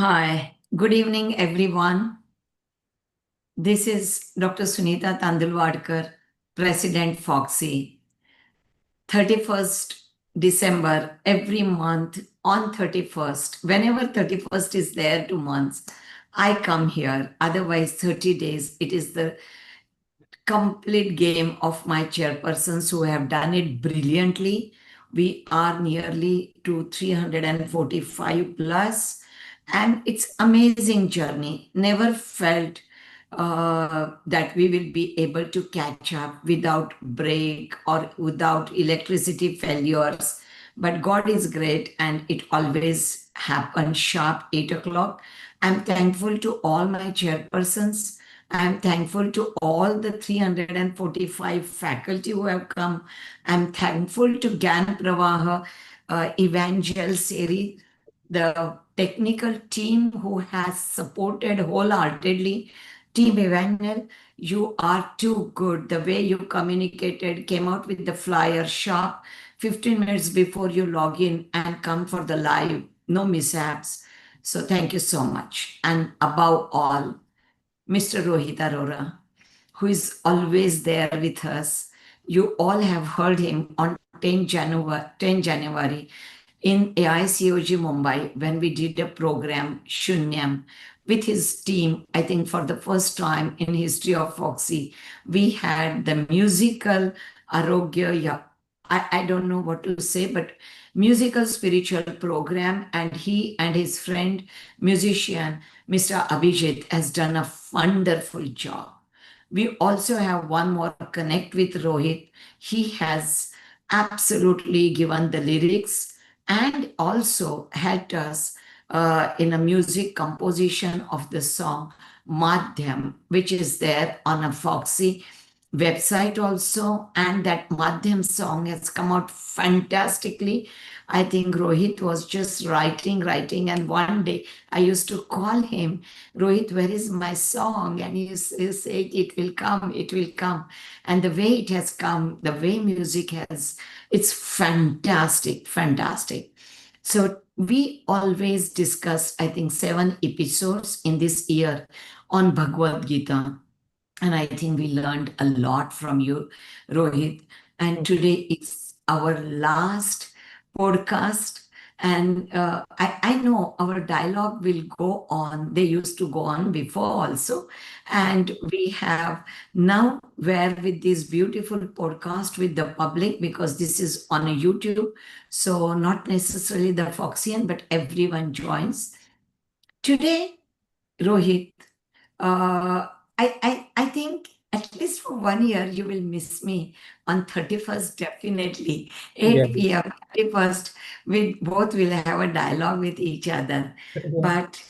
Hi, good evening, everyone. This is Dr. Sunita Tandulwadkar, President Fogsi. 31st December, every month on 31st, whenever 31st is there, 2 months, I come here. Otherwise, 30 days, it is the complete game of my chairpersons who have done it brilliantly. We are nearly to 345 plus, and it's amazing journey. Never felt that we will be able to catch up without break or without electricity failures. But God is great, and it always happens sharp 8 o'clock. I'm thankful to all my chairpersons. I'm thankful to all the 345 faculty who have come. I'm thankful to Gyan Pravah Evangel series, the technical team who has supported wholeheartedly. Team Evangel, you are too good. The way you communicated, came out with the flyer sharp 15 minutes before you log in and come for the live. No mishaps. So thank you so much. And above all, Mr. Rohit Arora, who is always there with us. You all have heard him on 10 January in AICOG Mumbai when we did a program, Shunyam, with his team. I think for the first time in history of Foxy, we had the musical Arogya, I don't know what to say, but musical spiritual program, and he and his friend musician Mr. Abhijit has done a wonderful job. We also have one more connect with Rohit. He has absolutely given the lyrics and also helped us in a music composition of the song Madhyam, which is there on a Foxy website also. And that Madhyam song has come out fantastically. I think Rohit was just writing, and one day I used to call him, Rohit, where is my song? And he said, it will come, it will come. And the way it has come, the way music has, it's fantastic, fantastic. So we always discuss, I think, 7 episodes in this year on Bhagavad Gita. And I think we learned a lot from you, Rohit. And today is our last podcast. And I know our dialogue will go on. They used to go on before also. And we have now, where with this beautiful podcast with the public, because this is on a YouTube. So not necessarily the Foxian, but everyone joins. Today, Rohit, uh, I think at least for 1 year you will miss me on 31st, definitely. Yeah. 8 p.m. 31st, we both will have a dialogue with each other. Yeah. But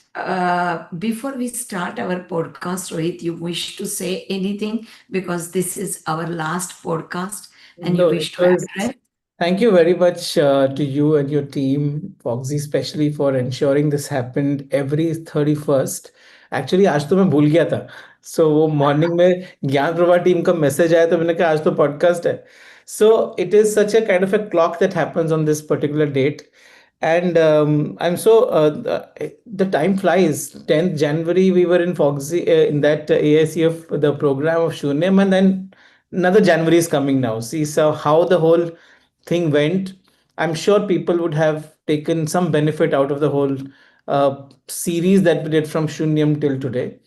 before we start our podcast, Rohit, you wish to say anything because this is our last podcast and you No, it wish to was. address? Thank you very much to you and your team, Foxy, especially for ensuring this happened every 31st. Actually, आज तो मैं भूल गया था. So वो morning में ज्ञान Prabha team का message आया तो मैंने कहा आज तो podcast है. So it is such a kind of a clock that happens on this particular date. And I'm so the time flies. 10th January we were in Foxy in that AICF the program of Shunyam, and then another January is coming now. See, so how the whole thing went. I'm sure people would have taken some benefit out of the whole series that we did from Shunyam till today.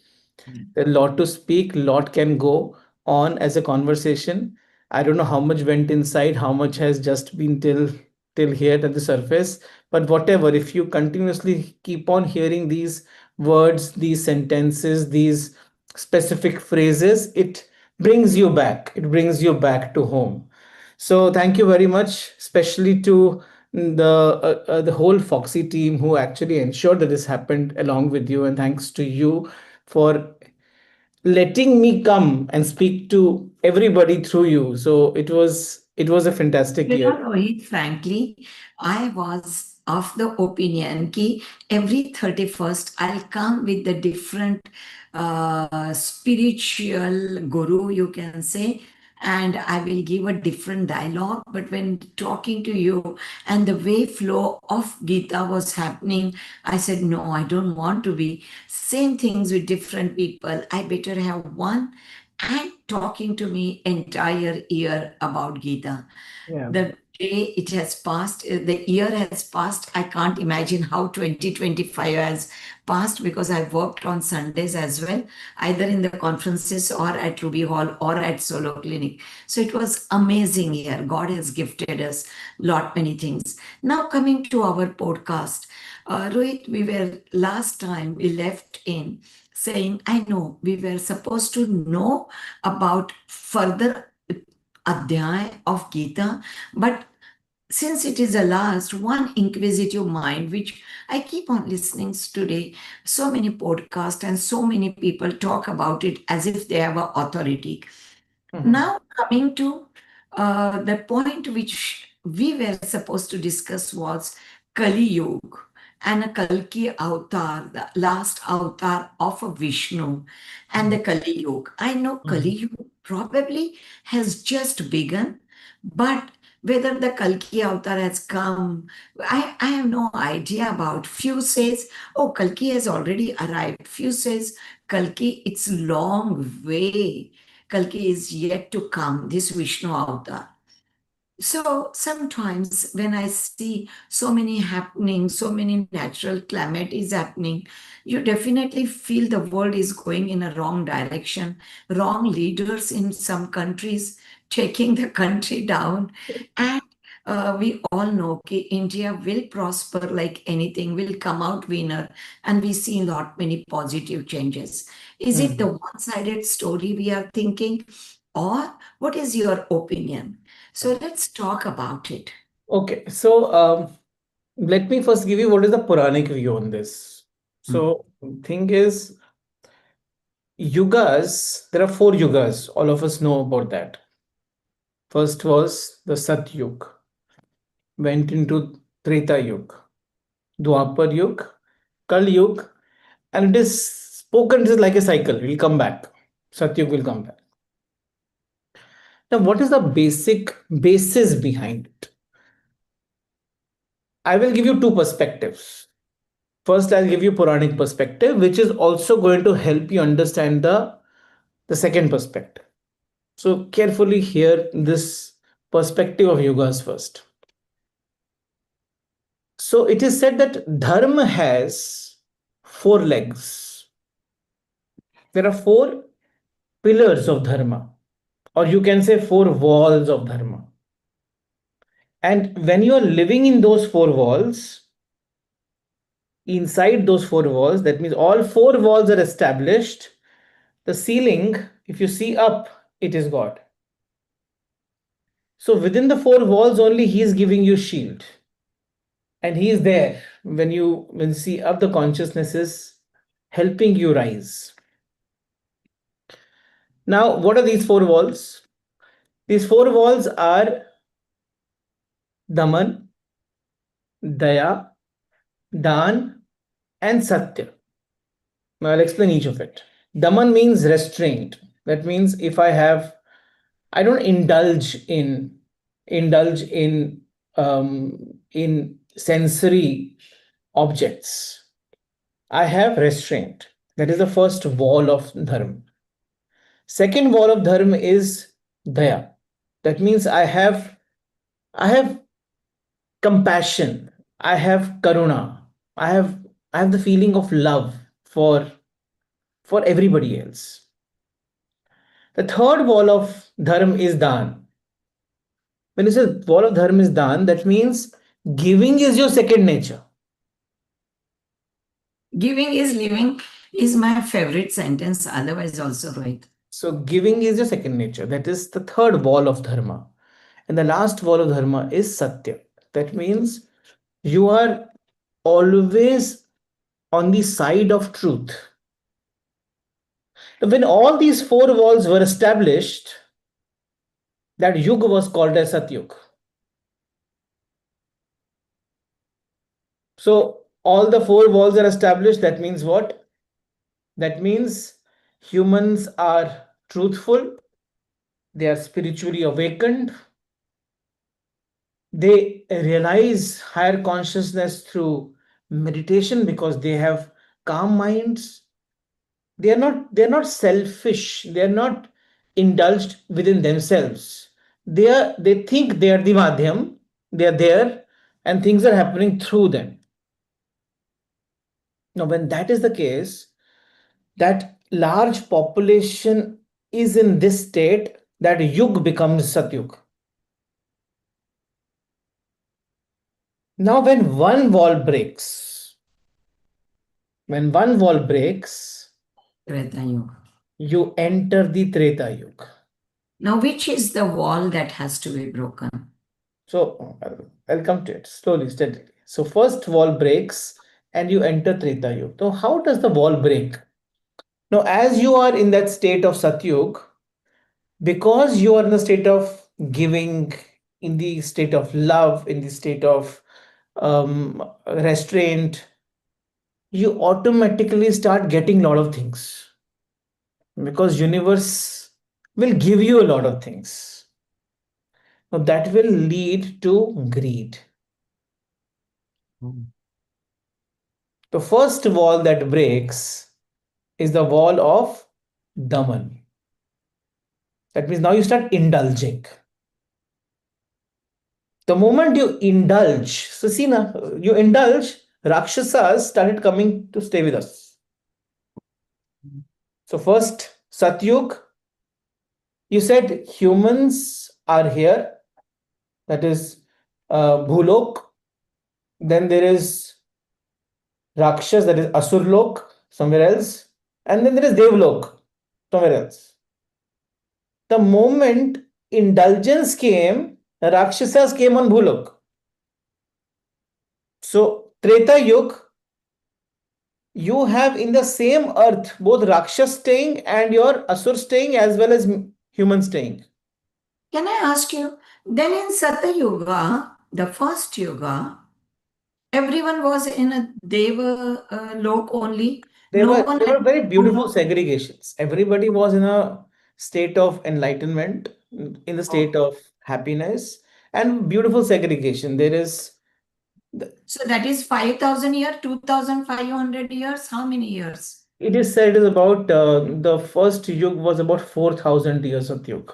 There's a lot to speak, lot can go on as a conversation. I don't know how much went inside, how much has just been till here at the surface. But whatever, if you continuously keep on hearing these words, these sentences, these specific phrases, it brings you back. It brings you back to home. So thank you very much, especially to the whole Foxy team who actually ensured that this happened along with you, and thanks to you for letting me come and speak to everybody through you. So it was a fantastic You year. know, Rohit, frankly, I was of the opinion कि every 31st I'll come with the different spiritual guru, you can say, and I will give a different dialogue. But when talking to you and the way flow of Gita was happening, I said, no, I don't want to be same things with different people. I better have one and talking to me entire year about Gita. Yeah. The day it has passed, the year has passed. I can't imagine how 2025 has passed because I worked on Sundays as well, either in the conferences or at Ruby Hall or at Solo Clinic. So it was amazing year. God has gifted us lot many things. Now coming to our podcast, Rohit, we were last time we left in saying, I know we were supposed to know about further adhyay of Gita, but since it is the last, one inquisitive mind, which I keep on listening today, so many podcasts and so many people talk about it as if they have a authority. Mhm. Now, coming to the point which we were supposed to discuss was Kali Yuga and a Kalki avatar, the last avatar of a Vishnu, and the Kali Yuga. I know Kali Mhm. Yuga probably has just begun, but whether the Kalki avatar has come, I have no idea about. Few says, oh, Kalki has already arrived. Few says, Kalki, it's long way. Kalki is yet to come, this Vishnu avatar. So sometimes when I see so many happening, so many natural calamities happening, you definitely feel the world is going in a wrong direction. Wrong leaders in some countries taking the country down. And we all know that India will prosper like anything, will come out winner. And we see a lot many positive changes. Is it the Mhm. one-sided story we are thinking? Or what is your opinion? So let's talk about it. Okay, so let me first give you what is the Puranic view on this. Mm. So, thing is, yugas, there are four yugas. All of us know about that. First was the Sat Yuga, went into Treta Yuga, Dwapar Yuga, Kal Yuga, and it is spoken just like a cycle. It will come back. Sat Yuga will come back. Now, what is the basic basis behind it? I will give you two perspectives. First, I'll give you Puranic perspective, which is also going to help you understand the second perspective. So carefully hear this perspective of yogas first. So it is said that dharma has four legs. There are four pillars of dharma, or you can say four walls of dharma. And when you are living in those four walls, inside those four walls, that means all four walls are established. The ceiling, if you see up, it is God. So within the four walls only, he is giving you shield, and he is there when you see up, the consciousness is helping you rise. Now, what are these four walls? These four walls are Daman, Daya, Dan, and Satya. Now I'll explain each of it. Daman means restraint. That means if I don't indulge in sensory objects. I have restraint. That is the first wall of dharma. Second wall of dharma is daya. That means I have compassion. I have karuna. I have I have the feeling of love for for everybody else. The third wall of dharma is dan. When you say wall of dharma is dan, that means giving is your second nature. Giving is living is my favorite sentence, otherwise, also, Rohit. So giving is your second nature. That is the third wall of dharma. And the last wall of dharma is satya. That means you are always on the side of truth. When all these four walls were established, that yuga was called as Satyug. So all the four walls are established. That means what? That means humans are truthful, they are spiritually awakened, they realize higher consciousness through meditation because they have calm minds. They're not selfish, they're not indulged within themselves. They think they are the madhyam, they are there, and things are happening through them. Now when that is the case, that large population is in this state, that yug becomes satyug. Now when one wall breaks, Treta Yuga. you enter the Treta Yuga. Now, which is the wall that has to be broken? So I'll come to it slowly, steadily. So first wall breaks and you enter Treta Yuga. Now how does the wall break? Now as you are in that state of Satyug, because you are in the state of giving, in the state of love, in the state of restraint, you automatically start getting a lot of things because universe will give you a lot of things. Now that will lead to greed. The first wall that breaks is the wall of Daman. That means now you start indulging. The moment you indulge, so see now, you indulge, Rakshasas started coming to stay with us. So first, Satyug, you said humans are here, that is Bhulok. Then there is Rakshas, that is Asurlok, somewhere else. And then there is Devlok, somewhere else. The moment indulgence came, Rakshasas came on Bhulok. So Treta Yuga, you have in the same earth both Rakshas staying and your Asur staying as well as human staying. Can I ask you, then in Satya Yuga, the first Yuga, everyone was in a Deva lok only. There No were one there had were very beautiful Bhulok. segregations. Everybody was in a state of enlightenment, in the state Okay. of happiness, and beautiful segregation. There is, So that is 5,000 years, 2,500 years, how many years? it is said, is about the first yug was about 4,000 years of yug.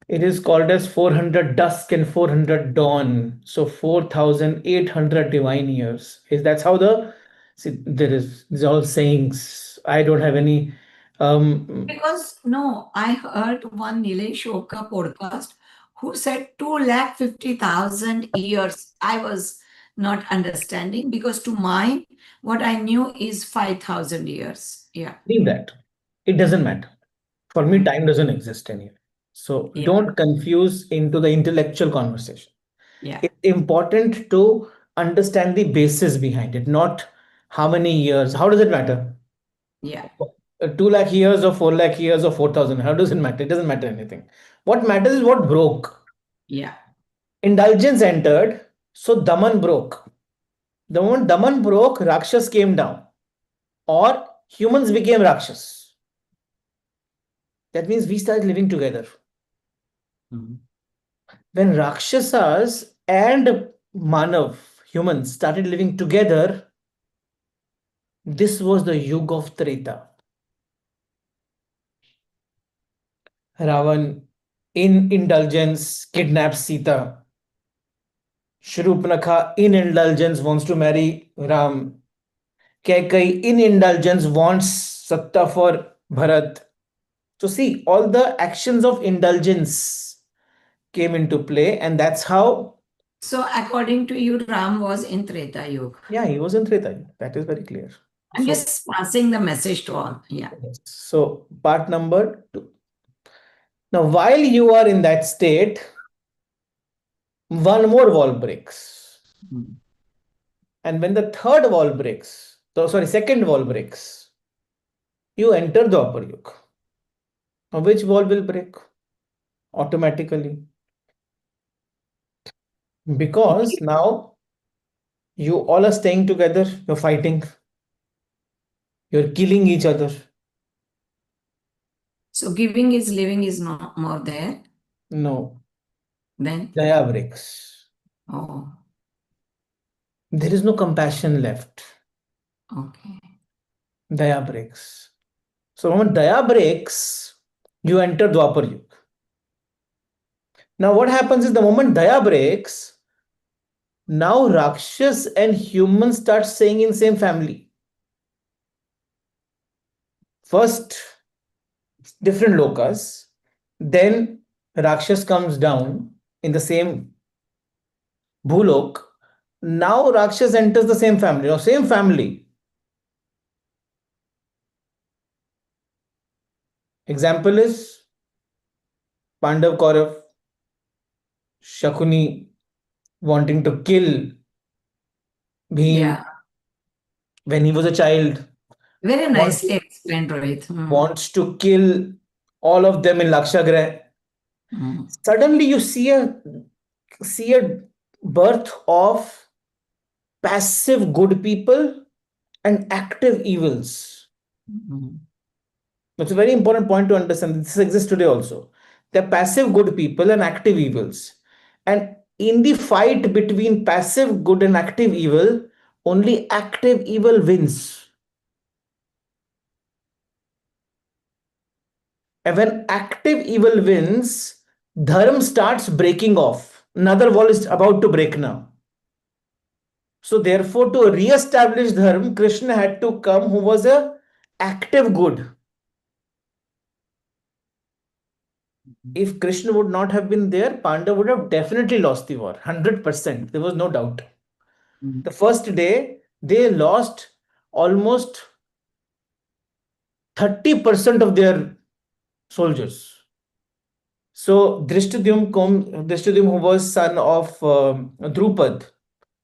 It is called as 400 dusk and 400 dawn. So 4,800 divine years. Is that's how the, see, there is, these are all sayings. I don't have any Because no, I heard one Nilesh Oka podcast who said 2,50,000 years. I was not understanding because to mine, what I knew is 5,000 years. Yeah. leave that. It doesn't matter. For me, Mm. time doesn't exist anyway. So Yeah. don't confuse into the intellectual conversation. Yeah. It's important to understand the basis behind it, not how many years. How does it matter? Yeah. 2 lakh years or 4 lakh years or 4,000. How does it matter? It doesn't matter anything. What matters is what broke. Yeah. Indulgence entered, so Daman broke. The moment Daman broke, Rakshas came down, or humans became Rakshas. That means we started living together. Mhm. When Rakshasas and Manav, humans, started living together, this was the Yuga of Treta. Ravan, in indulgence, kidnaps Sita. Shurupnakha, in indulgence, wants to marry Ram. Kaikai, in indulgence, wants Satta for Bharat. So, see, all the actions of indulgence came into play, and that's how. So according to you, Ram was in Treta Yuga. Yeah, he was in Treta Yuga. That is very clear. I'm So, just passing the message to all. Yeah. yes. So part number two. Now, while you are in that state, one more wall breaks. Mm. And when the third wall breaks, so sorry, second wall breaks, you enter the upper yuga. Now, which wall will break? Automatically. Because now you all are staying together, you're fighting, you're killing each other. So giving is living is no more there. No. Then, Daya breaks. oh, There is no compassion left. okay. Daya breaks. So when Daya breaks, you enter Dwapar Yuga. Now what happens is the moment Daya breaks, now Rakshas and humans start staying in same family. First, different lokas. Then Rakshas comes down in the same Bhulok. Now Rakshas enters the same family. Now same family. Example is Pandav Kaurav, Shakuni wanting to kill Bhim Yeah, when he was a child, very want, nicely explained, Rohit. wants to kill all of them in Lakshagrah. Hmm. Suddenly you see a birth of passive good people and active evils. Hmm. That's a very important point to understand. This exists today also. They're passive good people and active evils. And in the fight between passive good and active evil, only active evil wins. And when active evil wins, dharma starts breaking off. Another wall is about to break now. So therefore, to re-establish dharma, Krishna had to come who was a active good. If Krishna would not have been there, Panda would have definitely lost the war. 100%. There was no doubt. The first day, they lost almost 30% of their soldiers. So Drishtadyum, who was son of Drupad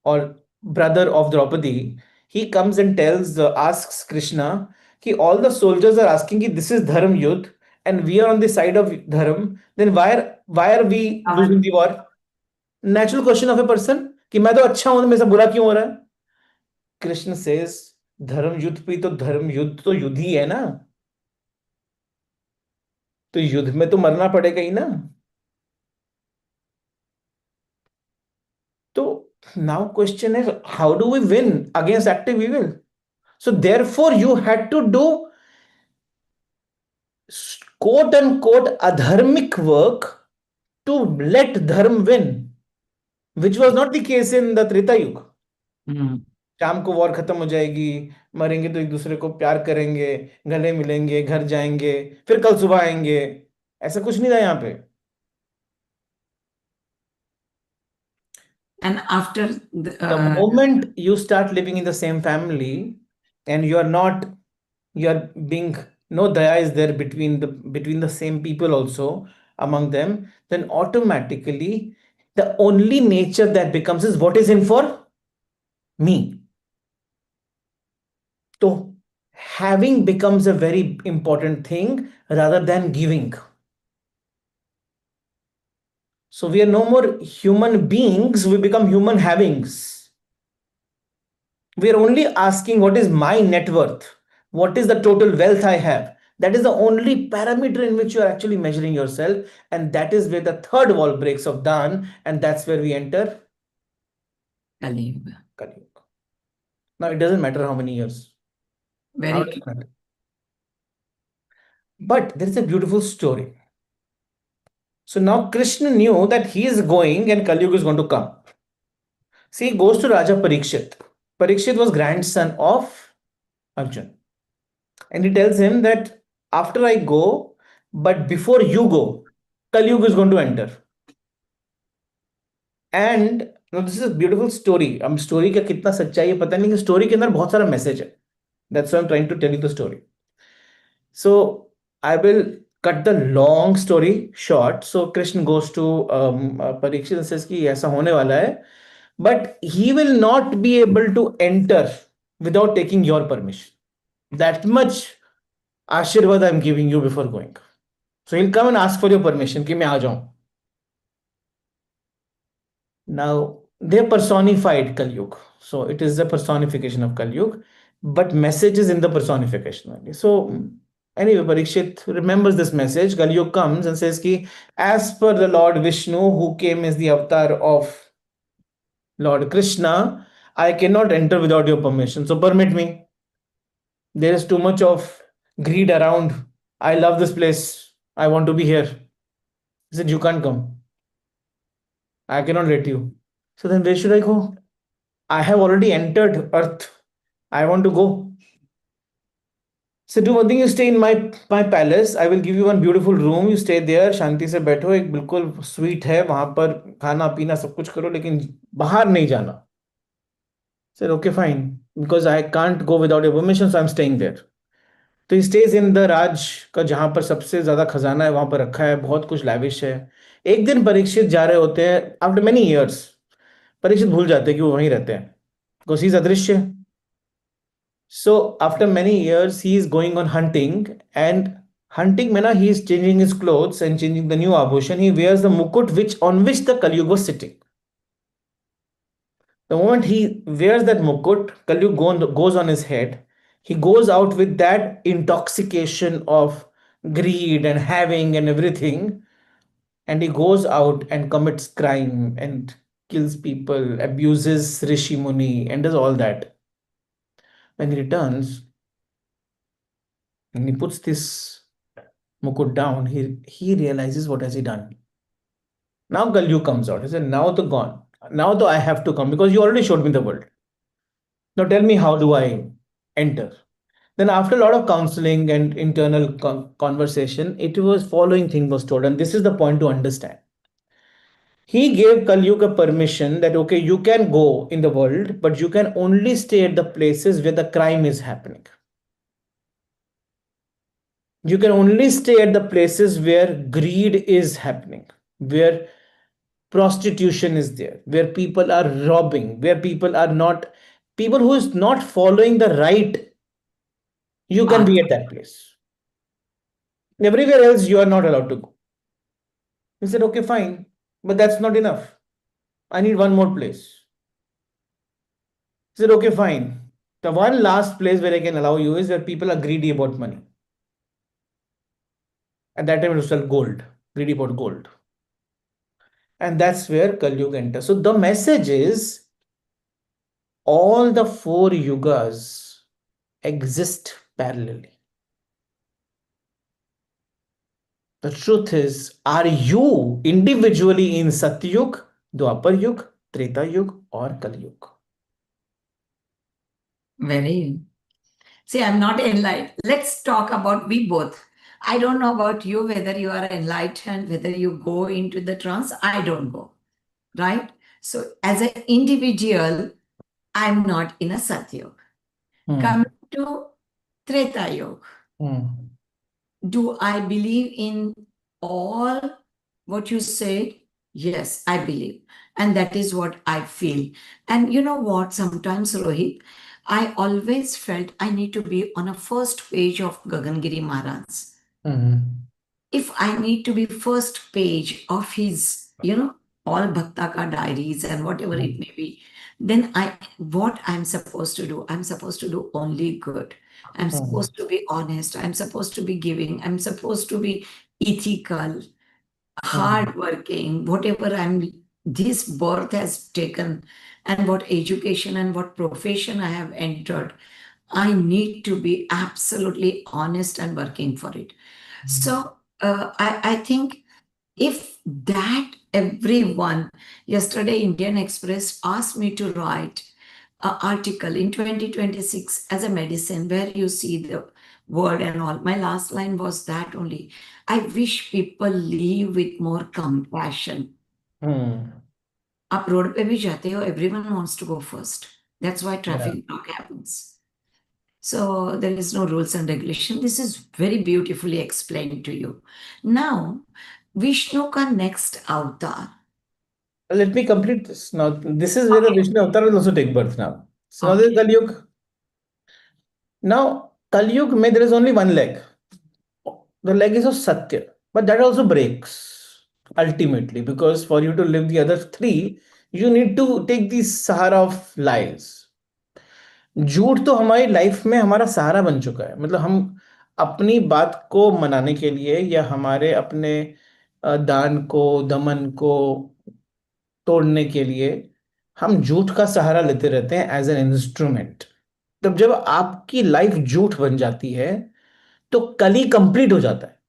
or brother of Draupadi, he comes and asks Krishna, कि all the soldiers are asking कि this is Dharm Yudh and we are on the side of Dharm, then why are we losing the war? Natural question of a person कि मैं तो अच्छा हूं मेरे से बुरा क्यों हो रहा है? कृष्ण says धर्म युद्ध भी तो धर्म युद्ध तो युद्ध ही है ना, तो युद्ध में तो मरना पड़ेगा ही ना. तो now question is how do we win against active evil? So therefore you had to do quote unquote adharmic work to let dharma win, which was not the case in the Treta Yuga. Hmm. शाम को war खत्म हो जाएगी, मरेंगे तो एक दूसरे को प्यार करेंगे, गले मिलेंगे, घर जाएंगे, फिर कल सुबह आएंगे. ऐसा कुछ नहीं था यहाँ पे. And after The moment you start living in the same family and you are being, no daya is there between the same people also among them, then automatically the only nature that becomes is what is in for me. So having becomes a very important thing rather than giving. So we are no more human beings, we become human havings. We are only asking what is my net worth, what is the total wealth I have. That is the only parameter in which you are actually measuring yourself, and that is where the third wall breaks of Dan, and that's where we enter Kali Yuga. Kali Yuga. Now it doesn't matter how many years. How Very does true. it matter? But there is a beautiful story. So now Krishna knew that he is going and Kali Yuga is going to come. See, he goes to Raja Parikshit. Parikshit was grandson of Arjun. And he tells him that after I go, but before you go, Kali Yuga is going to enter. And this is a beautiful story. अब story का कितना सच्चाई है पता नहीं, लेकिन story के अंदर बहुत सारा मैसेज है. That's why I'm trying to tell you the story. So I will cut the long story short. So Krishna goes to Parikshit and says कि ऐसा होने वाला है, but he will not be able to enter without taking your permission. That much आशीर्वाद I'm giving you before going. So he'll come and ask for your permission कि मैं आ जाऊं. Now they personified Kali Yuga. So it is the personification of Kali Yuga, but message is in the personification only. So Anyway, Parikshit remembers this message. Kalyug comes and says ki, as per the Lord Vishnu, who came as the avatar of Lord Krishna, I cannot enter without your permission. So permit me. There is too much of greed around. I love this place. I want to be here. He said, you can't come. I cannot let you. So then where should I go? I have already entered Earth. I want to go. So do one thing, you stay in my palace. I will give you one beautiful room. You stay there. शांति से बैठो. एक बिल्कुल sweet है वहां पर. खाना पीना सब कुछ करो लेकिन बाहर नहीं जाना. Said okay fine because I can't go without your permission, so I'm staying there. तो स्टेज इन द राज का जहां पर सबसे ज्यादा खजाना है वहां पर रखा है. बहुत कुछ लैविश है. एक दिन परीक्षित जा रहे होते हैं. आफ्टर मेनी इयर्स परीक्षित भूल जाते हैं कि वो वहीं रहते हैं बिकॉज ही इज अदृश्य. So after many years, he is going on hunting, and hunting mena he is changing his clothes and changing the new abhushan. He wears the mukut which on which the Kalyug was sitting. The moment he wears that mukut, Kalyug goes on his head. He goes out with that intoxication of greed and having and everything, and he goes out and commits crime and kills people, abuses Rishi Muni, and does all that. When he returns, and he puts this Mukut down, he realizes what has he done. Now Kalyu comes out. He said, now to gone. Now to I have to come because you already showed me the world. Now tell me how do I enter? Then after a lot of counseling and internal conversation, it was following thing was told, and this is the point to understand. He gave Kalyug a permission that okay, you can go in the world, but you can only stay at the places where the crime is happening. You can only stay at the places where greed is happening, where prostitution is there, where people are robbing, where people are not, people who is not following the right, you can Path. be at that place. Everywhere else, you are not allowed to go. He said, okay, fine, but that's not enough. I need one more place. He said, okay, fine. The one last place where I can allow you is where people are greedy about money. At that time, it was called gold, greedy about gold. And that's where Kali Yuga enters. So the message is all the four yugas exist parallelly. The truth is, are you individually in Satyug, Dwapar Yug, Treta Yug, or Kali Yuga? Very. See, I'm not enlightened. Let's talk about we both. I don't know about you, whether you are enlightened, whether you go into the trance. I don't go, right? So, as an individual, I'm not in a Satyug. Come to Treta Yoga. Do I believe in all what you said? Yes, I believe. And that is what I feel. And you know what? Sometimes, Rohit, I always felt I need to be on a first page of Gagangiri Maharaj. If I need to be first page of his, all Bhakta ka diaries and whatever it may be, then what I'm supposed to do? I'm supposed to do only good. I'm supposed to be honest. I'm supposed to be giving. I'm supposed to be ethical, hardworking, whatever this birth has taken and what education and what profession I have entered. I need to be absolutely honest and working for it. So I think if that everyone, yesterday Indian Express asked me to write an article in 2026 as a medicine where you see the word and all. My last line was that only. I wish people live with more compassion. आप road पे भी जाते हो, everyone wants to go first. That's why traffic block happens. So there is no rules and regulation. This is very beautifully explained to you. Now, Vishnu ka next avatar. Let me complete this. Now, this is where the Vishnu avatar will also take birth now. So now there is Kali Yuga. Now, Kali Yuga, there is only one leg. The leg is of Satya, but that also breaks ultimately because for you to live the other three, you need to take the sahara of lies. झूठ तो हमारी life में हमारा सहारा बन चुका है. मतलब हम अपनी बात को मनाने के लिए या हमारे अपने दान को, दमन को तोड़ने के लिए हम झूठ का सहारा लेते रहते हैं एज एन इंस्ट्रूमेंट। तब जब आपकी लाइफ झूठ बन जाती है तो कली कंप्लीट हो जाता है।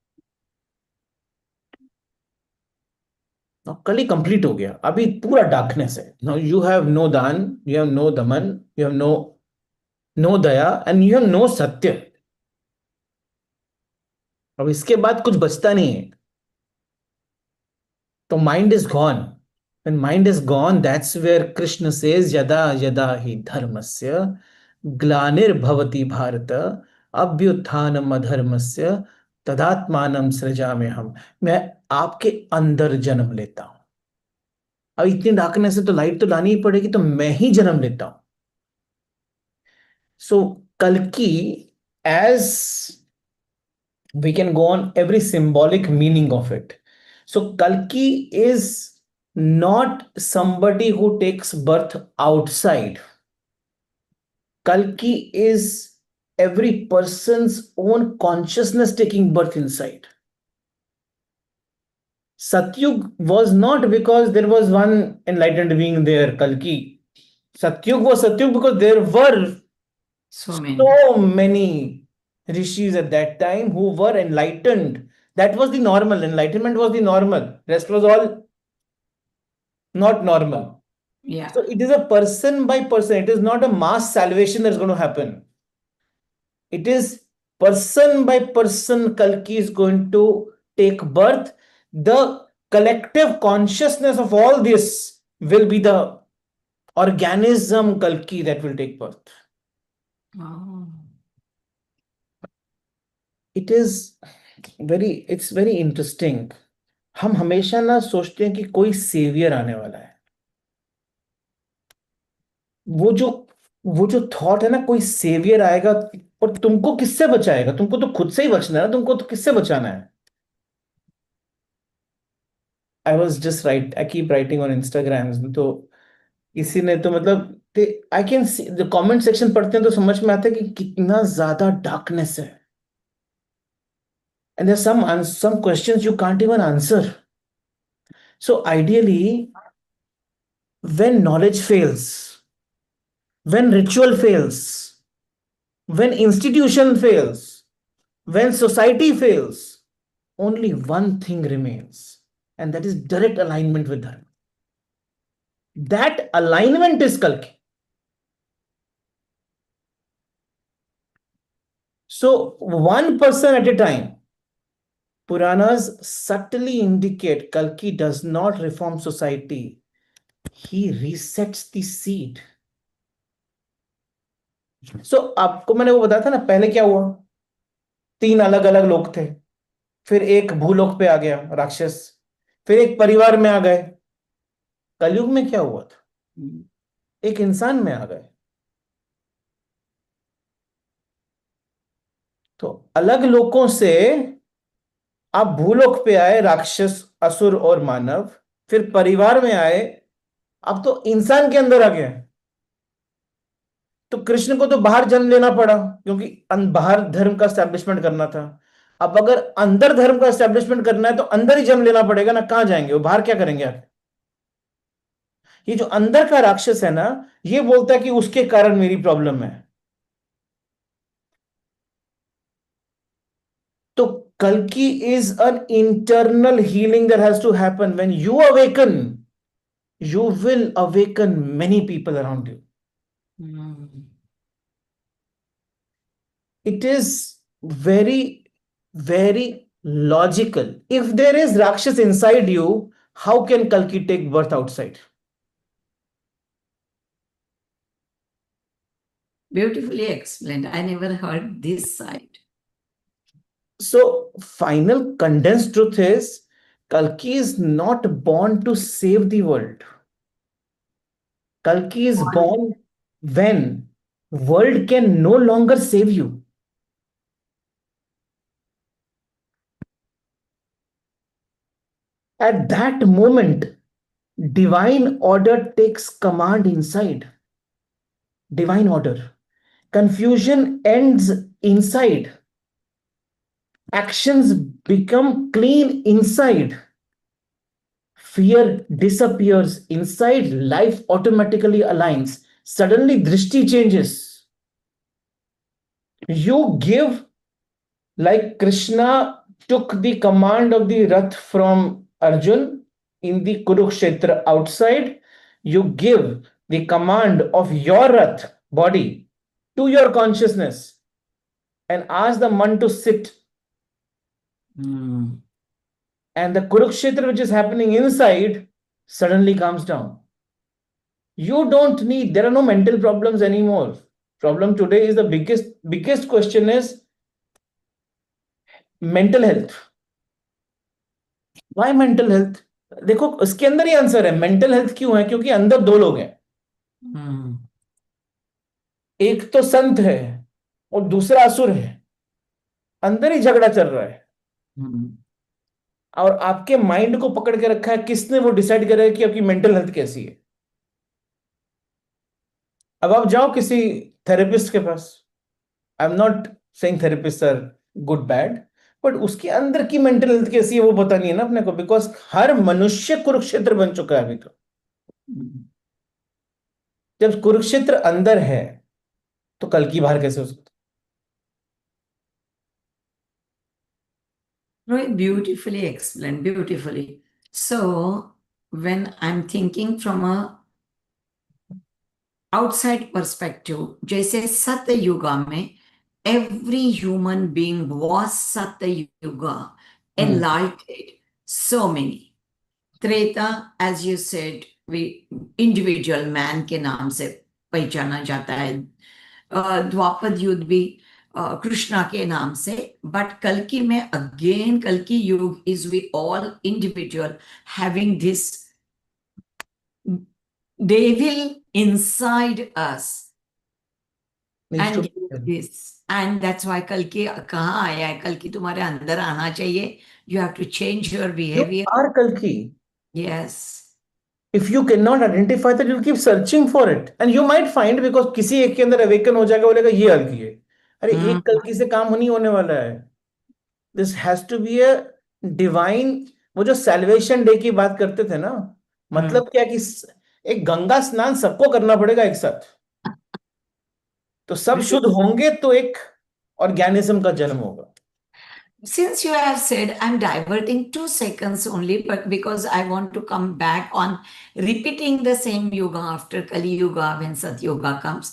और कली कंप्लीट हो गया, अभी पूरा डार्कनेस है। Now you have no daan, you have no daman, you have no no daya and you have no satya. अब इसके बाद कुछ बचता नहीं है। तो mind is gone. When mind is gone, that's where Krishna says, Yada yada hi dharmasya glanirбhavati bharata abhyuthanam adharmasya tadatmanam सृजाम्यहम्। मैं आपके अंदर जन्म लेता हूं। अब इतनी डार्कनेस है तो लाइट तो लानी ही पड़ेगी, तो मैं ही जन्म लेता हूं। सो कल्कि, as we can go on every symbolic meaning of it. So Kalki is not somebody who takes birth outside. Kalki is every person's own consciousness taking birth inside. Satyug was not because there was one enlightened being there, Kalki. Satyug was Satyug because there were So many. so many rishis at that time who were enlightened. That was the normal. Enlightenment was the normal. Rest was all not normal. Yeah. So it is a person by person. It is not a mass salvation that's going to happen. It is person by person. Kalki is going to take birth. The collective consciousness of all this will be the organism Kalki that will take birth. Oh. It's very interesting. हम हमेशा ना सोचते हैं कि कोई saviour आने वाला है। वो जो वो जो थॉट है ना, कोई सेवियर आएगा और तुमको किससे बचाएगा? तुमको तो खुद से ही बचना है ना, तुमको तो किससे बचाना है? I was just right I keep writing on Instagram, तो किसी ने तो मतलब I can see the comment section पढ़ते हैं तो समझ में आता है कि कितना ज्यादा डार्कनेस है। And there's some questions you can't even answer. So ideally, when knowledge fails, when ritual fails, when institution fails, when society fails, only one thing remains, and that is direct alignment with Dharma. That alignment is Kalki. So one person at a time. Puranas subtly indicate Kalki does not reform society. He resets the seed. So आपको मैंने वो बताया था ना, पहले क्या हुआ? 3 अलग अलग लोग थे, फिर एक भूलोक पे आ गया राक्षस, फिर एक परिवार में आ गए। कलयुग में क्या हुआ था? एक इंसान में आ गए। तो अलग लोकों से आप भूलोक पे आए, राक्षस, असुर और मानव, फिर परिवार में आए, अब तो इंसान के अंदर आ गया। तो कृष्ण को तो बाहर जन्म लेना पड़ा क्योंकि बाहर धर्म का एस्टेब्लिशमेंट करना था। अब अगर अंदर धर्म का एस्टेब्लिशमेंट करना है तो अंदर ही जन्म लेना पड़ेगा ना, कहां जाएंगे वो, बाहर क्या करेंगे आप? ये जो अंदर का राक्षस है ना, ये बोलता है कि उसके कारण मेरी प्रॉब्लम है। तो Kalki is an internal healing that has to happen. When you awaken, you will awaken many people around you. It is very, very logical. If there is Rakshas inside you, how can Kalki take birth outside? Beautifully explained. I never heard this side. So, final condensed truth is Kalki is not born to save the world. Kalki is born when world can no longer save you. At that moment, divine order takes command inside. Divine order. Confusion ends inside. actions become clean inside. Fear disappears inside, life automatically aligns. Suddenly, drishti changes. You give, like Krishna took the command of the Rath from Arjun in the Kurukshetra outside, you give the command of your Rath body to your consciousness and ask the man to sit. Mm. And the Kurukshetra which is happening inside suddenly calms down. You don't need, there are no mental problems anymore. Problem today is the biggest question is mental health. Why mental health? देखो उसके अंदर ही answer है mental health क्यों है क्योंकि अंदर दो लोग हैं Mm. एक तो संत है और दूसरा असुर है अंदर ही झगड़ा चल रहा है Mm. और आपके माइंड को पकड़ के रखा है किसने वो डिसाइड करेगा कि आपकी मेंटल हेल्थ कैसी है अब आप जाओ किसी थेरेपिस्ट के पास I am not saying therapist are good bad but उसके अंदर की मेंटल हेल्थ कैसी है वो पता नहीं है ना अपने को बिकॉज हर मनुष्य कुरुक्षेत्र बन चुका है अभी तो Mm. जब कुरुक्षेत्र अंदर है तो कल की बाहर कैसे हो सकता Very beautifully explained, beautifully. So, when I'm thinking from a outside perspective, जैसे सत्य युगा में every human being was सत्य युगा, enlightened, so many. Treta, as you said, we individual man के नाम से पहचाना जाता है. द्वापर युग भी कृष्णा के नाम से, बट कल्कि में अगेन कल्कि yug is we all individual having this devil inside us Needs to and be killed. this and that's why कल्कि कहाँ आया है कल्कि तुम्हारे अंदर आना चाहिए you have to change your You behavior. are Kalki. Yes. If you cannot identify that, you'll keep searching for it. And you might find because किसी एक के अंदर awaken हो जाएगा बोलेगा ये हल्की है अरे Hmm. एक कल्कि से काम नहीं होने वाला है this has to be a divine वो जो सैल्वेशन डे की बात करते थे ना मतलब क्या कि एक गंगा स्नान सबको करना पड़ेगा एक साथ तो सब This शुद्ध is होंगे तो एक ऑर्गेनिज्म का जन्म होगा since you have said, I'm diverting 2 seconds only, but because I want to come back on repeating the same yoga after Kali Yuga when Sat Yoga comes.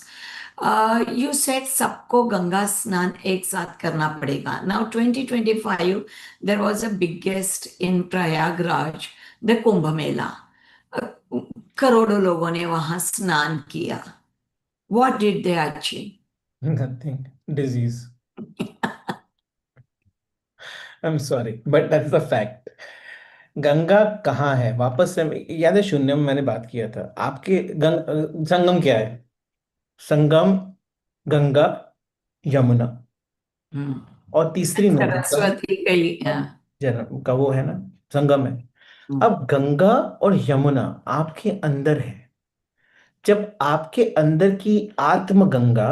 You said सबको गंगा स्नान एक साथ करना पड़ेगा. Now 2025, there was a biggest in Prayagraj, the Kumbh Mela. करोड़ों लोगों ने वहां स्नान किया. What did they achieve? Nothing disease I am sorry but that's the fact Ganga कहाँ है वापस से याद है शून्य में मैंने बात किया था आपके संगम क्या है संगम गंगा यमुना हम्म. और तीसरी नदी का सरस्वती गई. जन्म का वो है ना संगम है हम्म. अब गंगा और यमुना आपके अंदर है जब आपके अंदर की आत्म गंगा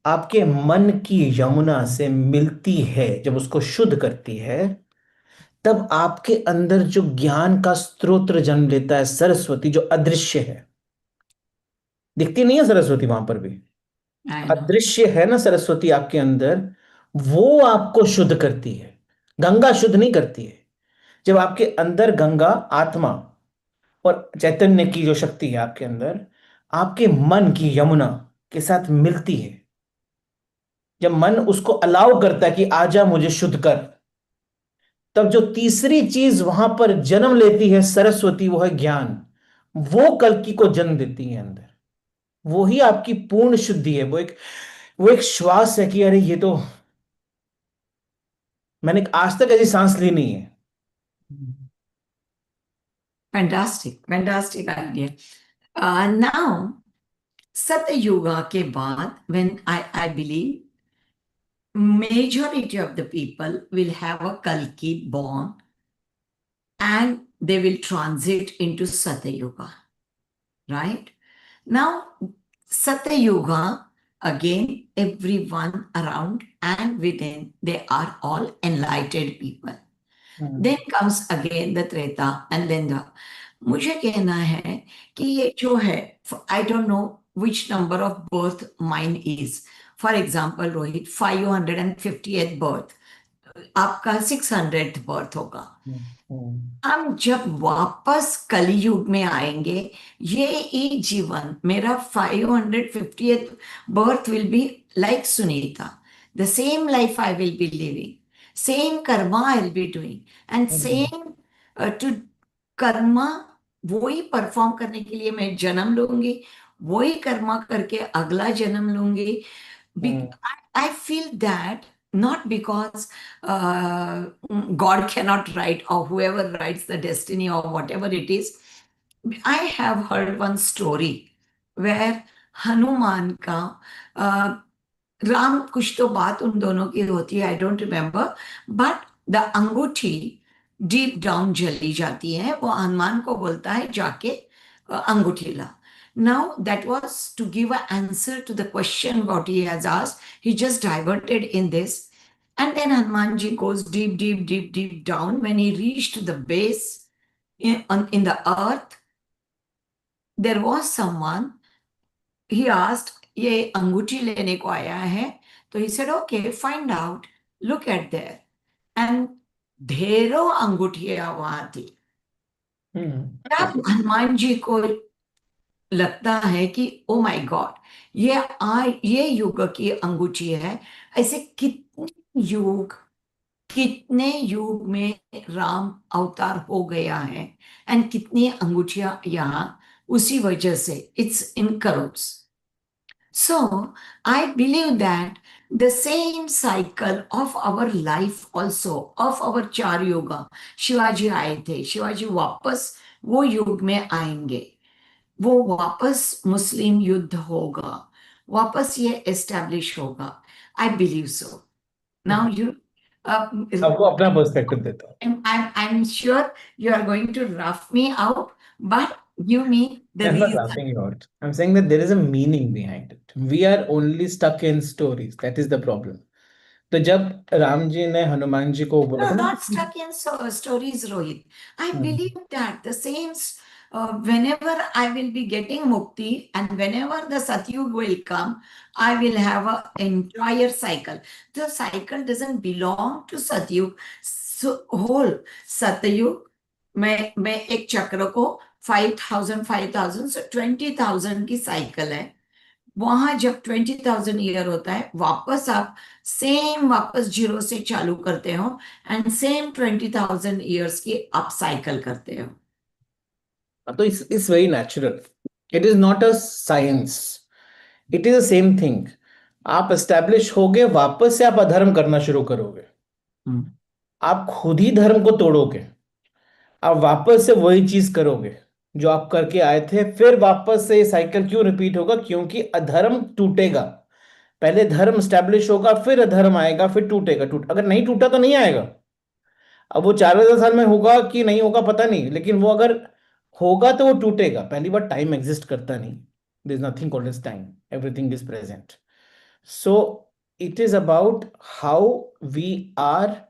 आपके मन की यमुना से मिलती है जब उसको शुद्ध करती है तब आपके अंदर जो ज्ञान का स्रोत जन्म लेता है सरस्वती जो अदृश्य है दिखती नहीं है सरस्वती वहां पर भी I know. अदृश्य है ना सरस्वती आपके अंदर वो आपको शुद्ध करती है गंगा शुद्ध नहीं करती है जब आपके अंदर गंगा आत्मा और चैतन्य की जो शक्ति है आपके अंदर आपके मन की यमुना के साथ मिलती है जब मन उसको अलाउ करता है कि आजा मुझे शुद्ध कर तब जो तीसरी चीज वहां पर जन्म लेती है सरस्वती वो है ज्ञान वो कल्कि को जन्म देती है अंदर वो ही आपकी पूर्ण शुद्धि है वो एक श्वास है कि अरे ये तो मैंने आज तक ऐसी सांस ली नहीं है Fantastic, fantastic idea. Now, Satya Yoga ke baad, when I believe majority of the people will have a Kalki born and they will transit into Satya Yoga, right? Now, Satya Yoga Again, everyone around and within, they are all enlightened people. Then comes again the Treta and then the. मुझे कहना है कि ये जो है, I don't know which number of birth mine is. For example, Rohit, 550th birth, आपका 600th birth होगा. हम जब वापस कलयुग में आएंगे, ये एक जीवन मेरा 550th birth will be like Sunita. The same life I will be living, same karma I will be doing, and same to Karma वही परफॉर्म करने के लिए मैं जन्म लूंगी, वही कर्मा करके अगला जन्म लूंगी. I feel that not because God cannot write or whoever writes the destiny or whatever it is. I have heard one story where Hanuman का राम कुछ तो बात उन दोनों की होती है, I don't remember, but the अंगूठी डीप डाउन जली जाती है. वो हनुमान को बोलता है जाके अंगूठी ला. Now that was to give an answer to the question what he has asked. He just diverted in this. And then Hanumanji goes deep, deep, deep, deep down. When he reached the base in the earth, there was someone. He asked, ये अंगूठी लेने को आया है. तो he said, okay, find out, look at there. And ढेरों अंगूठियां वहां थी. तब हनुमान जी को लगता है कि ओ माय गॉड, ये युग की अंगूठी है. ऐसे कितने युग में राम अवतार हो गया है, एंड कितनी अंगूठियां यहाँ उसी वजह से it's in crores. So I believe that the same cycle of our life also, of our चार युगा, शिवाजी आए थे, शिवाजी वापस वो युग में आएंगे, वो वापस मुस्लिम युद्ध होगा, वापस ये एस्टैब्लिश होगा. I believe so. Now you आपको अपना पर्सपेक्टिव देता हूँ. I'm sure you are going to rough me out, but give me the I'm not reason. laughing you out. I'm saying that there is a meaning behind it. We are only stuck in stories. That is the problem. तो जब राम जी ने हनुमान जी को बोला No, था ना, not stuck in stories, Rohit. I believe that the same, whenever I will be getting mukti and whenever the Satyug will come, I will have an entire cycle. The cycle doesn't belong to Satyug. So, whole Satyug, मैं एक चक्र को 5,000 so 20,000 की cycle है. वहां जब 20,000 year होता है, वापस आप सेम वापस जीरो से चालू करते हो एंड सेम 20,000 ईयर्स की आप साइकिल करते हो. तो it's very natural. It is not a science. It is the same thing. आप एस्टेब्लिश होगे, वापस से आप अधर्म करना शुरू करोगे. आप खुद ही धर्म को तोड़ोगे. आप वापस से वही चीज करोगे जो आप करके आए थे. फिर वापस से साइकिल क्यों रिपीट होगा? क्योंकि अधर्म टूटेगा. पहले धर्म स्टैब्लिश होगा, फिर अधर्म आएगा, फिर टूटेगा. अगर नहीं टूटा तो नहीं आएगा. अब वो 4,000 साल में होगा कि नहीं होगा पता नहीं, लेकिन वो अगर होगा तो वो टूटेगा. पहली बार टाइम एग्जिस्ट करता नहीं. There is nothing called as time. Everything is present. So it is about how we are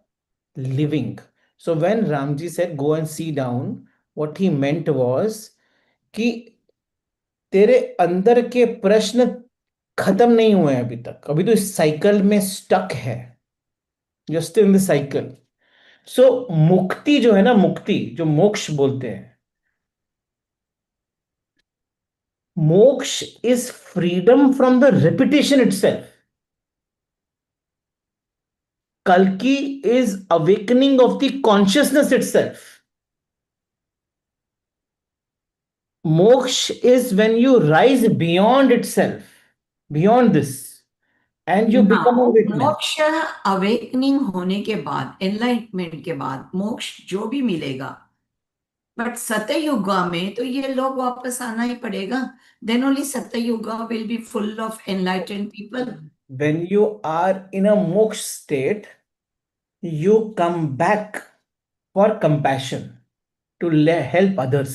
living. So when Ramji said go and see down, what he meant was कि तेरे अंदर के प्रश्न खत्म नहीं हुए हैं अभी तक. अभी तो इस साइकिल में स्टक है. You still in the cycle. So मुक्ति जो है ना, मुक्ति जो मोक्ष बोलते हैं, मोक्ष is freedom from the repetition itself. Kalki is awakening of the consciousness itself. Moksha is when you rise beyond itself, beyond this, and you become a witness. मोक्ष अवेकनिंग होने के बाद, एनलाइटमेंट के बाद मोक्ष जो भी मिलेगा, बट सतयुगा में तो ये लोग वापस आना ही पड़ेगा. Then only Satyuga will be full of enlightened people. When you are in a moksha state, you come back for compassion to help others.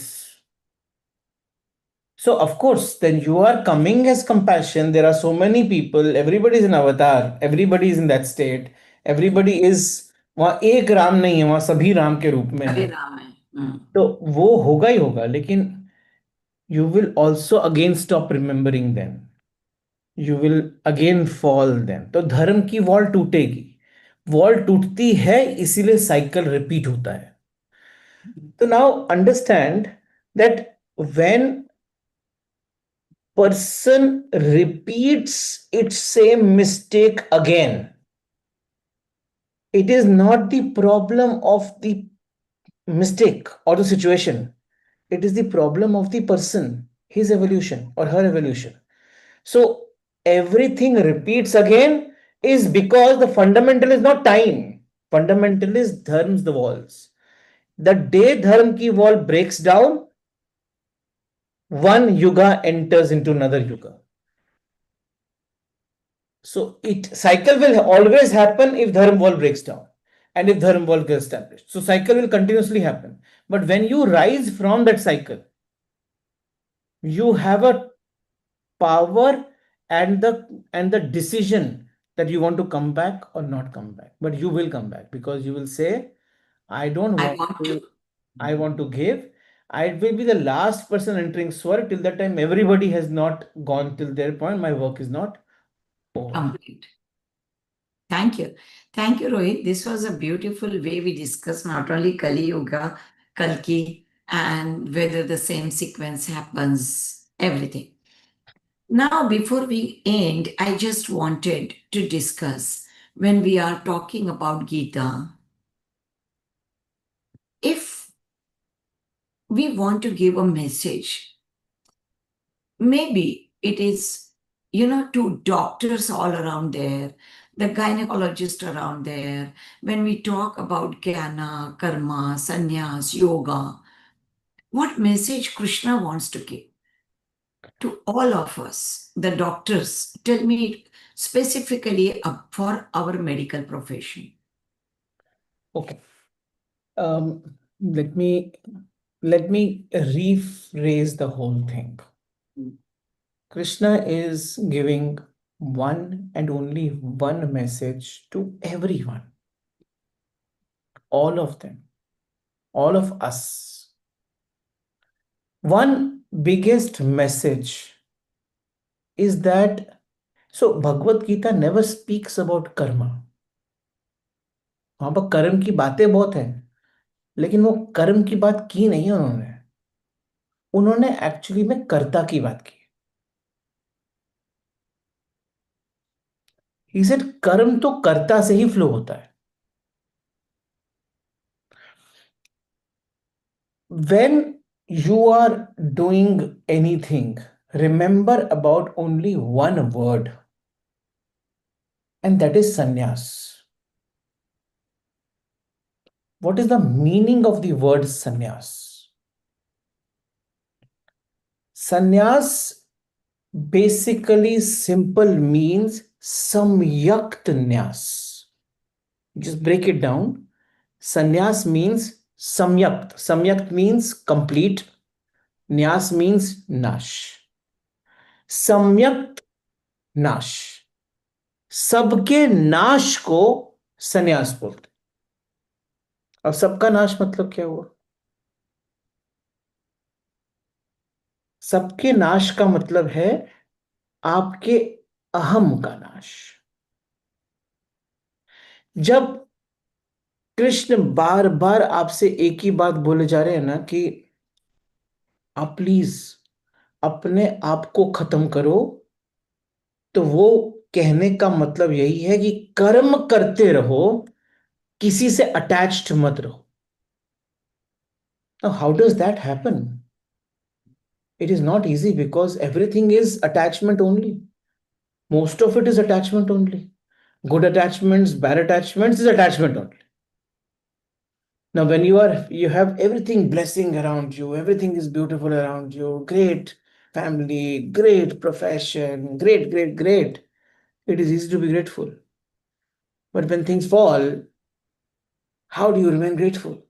So, of course, then you are coming as compassion. There are so many people, everybody is an avatar, everybody is in that state, everybody is वहाँ एक राम नहीं है, वहाँ सभी राम के रूप में अभी है. राम है. तो वो होगा ही होगा, लेकिन you will also again stop remembering them. You will again fall then. तो धर्म की वॉल टूटेगी. वॉल टूटती है, इसीलिए साइकिल रिपीट होता है. तो now understand that when person repeats its same mistake again, it is not the problem of the mistake or the situation. It is the problem of the person, his evolution or her evolution. So everything repeats again is because the fundamental is not time. Fundamental is dharms, the walls. The day dharm ki wall breaks down, one yuga enters into another yuga. So it cycle will always happen if dharma wall breaks down and if dharma wall gets established. So cycle will continuously happen. But when you rise from that cycle, you have a power and the decision that you want to come back or not come back. But you will come back because you will say, I don't I want want to, to. I want to give. I will be the last person entering Swar. Till that time, everybody has not gone till their point. My work is not over. Complete. Thank you. Thank you, Rohit. This was a beautiful way we discussed not only Kali Yuga, Kalki, and whether the same sequence happens, everything. Now, before we end, I just wanted to discuss when we are talking about Gita, if we want to give a message, maybe it is, to doctors all around there, the gynecologist around there, when we talk about jnana, karma, sannyas, yoga, what message Krishna wants to give to all of us, the doctors? Tell me specifically for our medical profession. Okay. Let me rephrase the whole thing. Krishna is giving one and only one message to everyone, all of them, all of us. One biggest message is that, so Bhagavad Gita never speaks about karma. वहां पर कर्म की बातें बहुत हैं, लेकिन वो कर्म की बात की नहीं है उन्होंने. उन्होंने एक्चुअली में कर्ता की बात की. ही सेड कर्म तो कर्ता से ही फ्लो होता है. When you are doing anything, remember about only one word, and that is sannyas. What is the meaning of the word sannyas? Sannyas basically simple means samyakt nyas. Just break it down. Sannyas means samyakt. Samyakt means complete. Nyas means nash. सम्यक नाश, सबके नाश को संन्यास बोलते. अब सबका नाश मतलब क्या हुआ? सबके नाश का मतलब है आपके अहम का नाश. जब कृष्ण बार बार आपसे एक ही बात बोले जा रहे हैं ना कि आप प्लीज अपने आप को खत्म करो, तो वो कहने का मतलब यही है कि कर्म करते रहो, किसी से अटैच्ड मत रहो. Now, how does that happen? It is not easy because everything is attachment only. Most of it is attachment only. Good attachments, bad attachments is attachment only. Now, when you have everything blessing around you, everything is beautiful around you, great family, great profession, great, great, great. It is easy to be grateful. But when things fall, how do you remain grateful?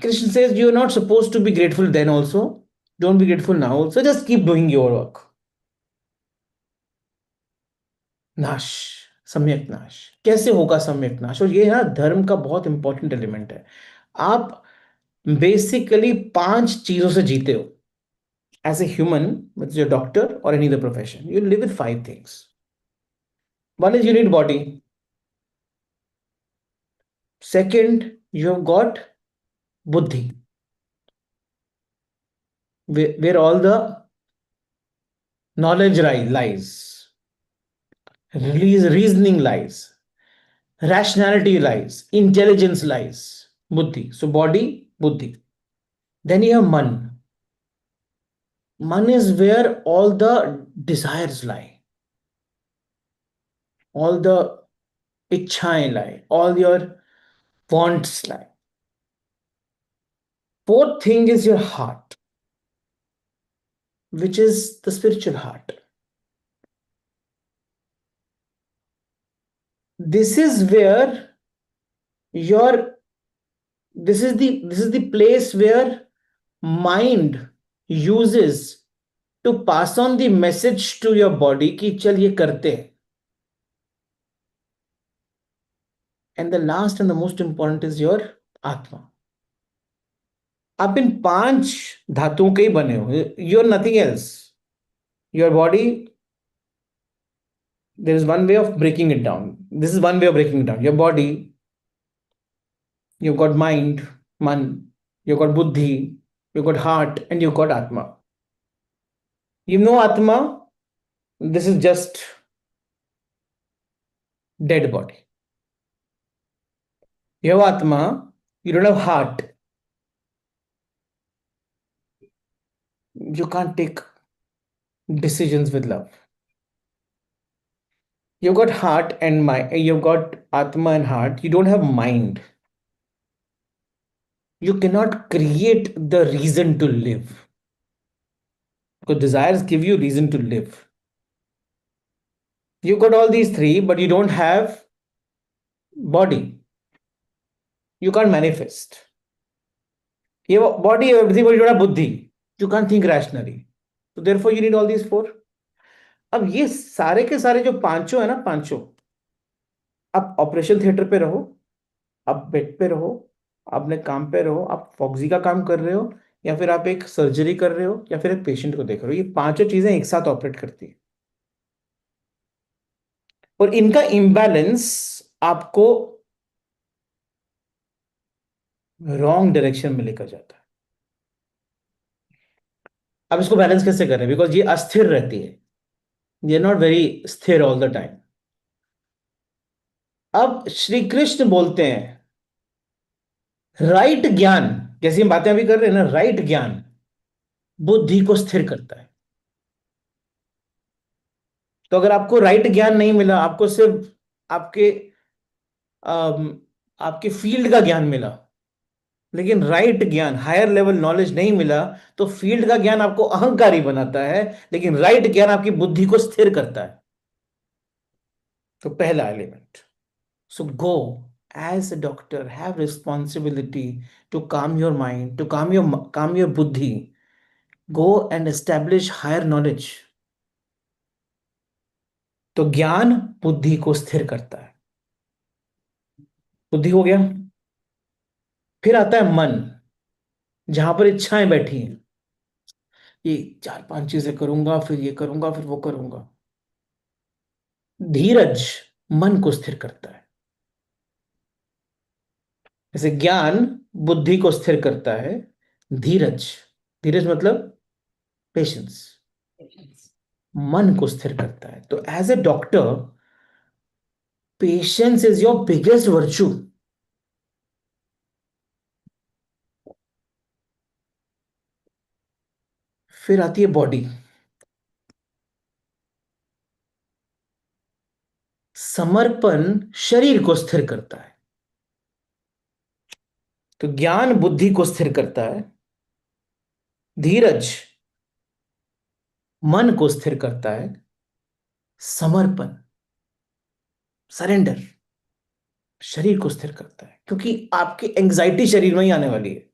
Krishna says you're not supposed to be grateful then also. Don't be grateful now. So just keep doing your work. नाश, सम्यक नाश। कैसे होगा सम्यक नाश? और ये ना धर्म का बहुत इंपॉर्टेंट एलिमेंट है। आप बेसिकली 5 चीजों से जीते हो as a human, with your doctor or any other profession. You live with 5 things. One is you need body. Second, you have got buddhi, where all the knowledge lies, reasoning lies, rationality lies, intelligence lies, buddhi. So body, buddhi. Then you have man. Man is where all the desires lie, all the ichhaएं lie, all your wants lie. Fourth thing is your heart, which is the spiritual heart. This is where your this is the place where mind uses to pass on the message to your body कि चल ये करते हैं. And the last and the most important is your आत्मा. आप इन 5 धातुओं के ही बने हो. You're nothing else. Your body, there is one way of breaking it down. This is one way of breaking it down. Your body, you've got mind, man, you've got buddhi, you've got heart, and you've got atma. You know atma, this is just dead body. You have atma, you don't have heart. You can't take decisions with love. You've got heart and mind, you've got atma and heart, you don't have mind. You cannot create the reason to live. Because desires give you reason to live. You've got all these 3, but you don't have body. You can't manifest. You have body, you have everything, but you don't have buddhi. You can't think rationally. So therefore you need all these 4. अब ये सारे के सारे जो पांचों है ना, पांचों, आप ऑपरेशन थिएटर पे रहो, आप बेड पे रहो, अपने काम पे रहो, आप फॉक्सी का काम कर रहे हो, या फिर आप एक सर्जरी कर रहे हो, या फिर एक पेशेंट को देख रहे हो, ये पांचों चीजें एक साथ ऑपरेट करती है और इनका इम्बैलेंस आपको रॉन्ग डायरेक्शन में लेकर जाता है. अब इसको बैलेंस कैसे करें? बिकॉज ये अस्थिर रहती है, ये नॉट वेरी स्थिर ऑल द टाइम. अब श्री कृष्ण बोलते हैं राइट ज्ञान, जैसी हम बातें अभी कर रहे हैं ना, राइट ज्ञान बुद्धि को स्थिर करता है. तो अगर आपको राइट ज्ञान नहीं मिला, आपको सिर्फ आपके आपके फील्ड का ज्ञान मिला, लेकिन राइट ज्ञान, हायर लेवल नॉलेज नहीं मिला, तो फील्ड का ज्ञान आपको अहंकारी बनाता है, लेकिन राइट ज्ञान आपकी बुद्धि को स्थिर करता है. तो पहला element. So go as a doctor, have responsibility to calm your mind, to calm your buddhi. Go and establish higher knowledge. तो ज्ञान बुद्धि को स्थिर करता है. बुद्धि हो गया. फिर आता है मन, जहां पर इच्छाएं बैठी हैं. ये 4-5 चीजें करूंगा, फिर ये करूंगा, फिर वो करूंगा. धीरज मन को स्थिर करता है. जैसे ज्ञान बुद्धि को स्थिर करता है, धीरज, धीरज मतलब पेशेंस, मन को स्थिर करता है. तो as a doctor, patience is your biggest virtue. फिर आती है बॉडी. समर्पण शरीर को स्थिर करता है. तो ज्ञान बुद्धि को स्थिर करता है, धीरज मन को स्थिर करता है, समर्पण, सरेंडर शरीर को स्थिर करता है. क्योंकि आपकी एंजाइटी शरीर में ही आने वाली है.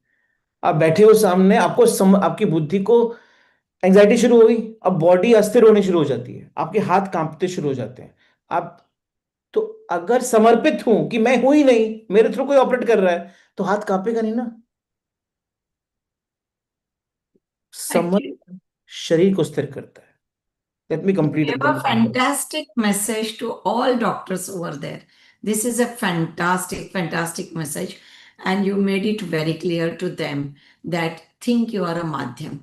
आप बैठे हो सामने, आपकी बुद्धि को एंजाइटी शुरू हो गई, अब बॉडी अस्थिर होनी शुरू हो जाती है, आपके हाथ कांपते शुरू हो जाते हैं। आप तो अगर समर्पित हूं कि मैं हूं ही नहीं, मेरे थ्रू कोई ऑपरेट कर रहा है, तो हाथ कांपेगा नहीं ना। Actually, समर्पण शरीर को स्थिर करता है। Let me you complete gave the a fantastic message to all doctors over there. This is a fantastic, fantastic message. And you made it very clear to them that think you are a madhyam.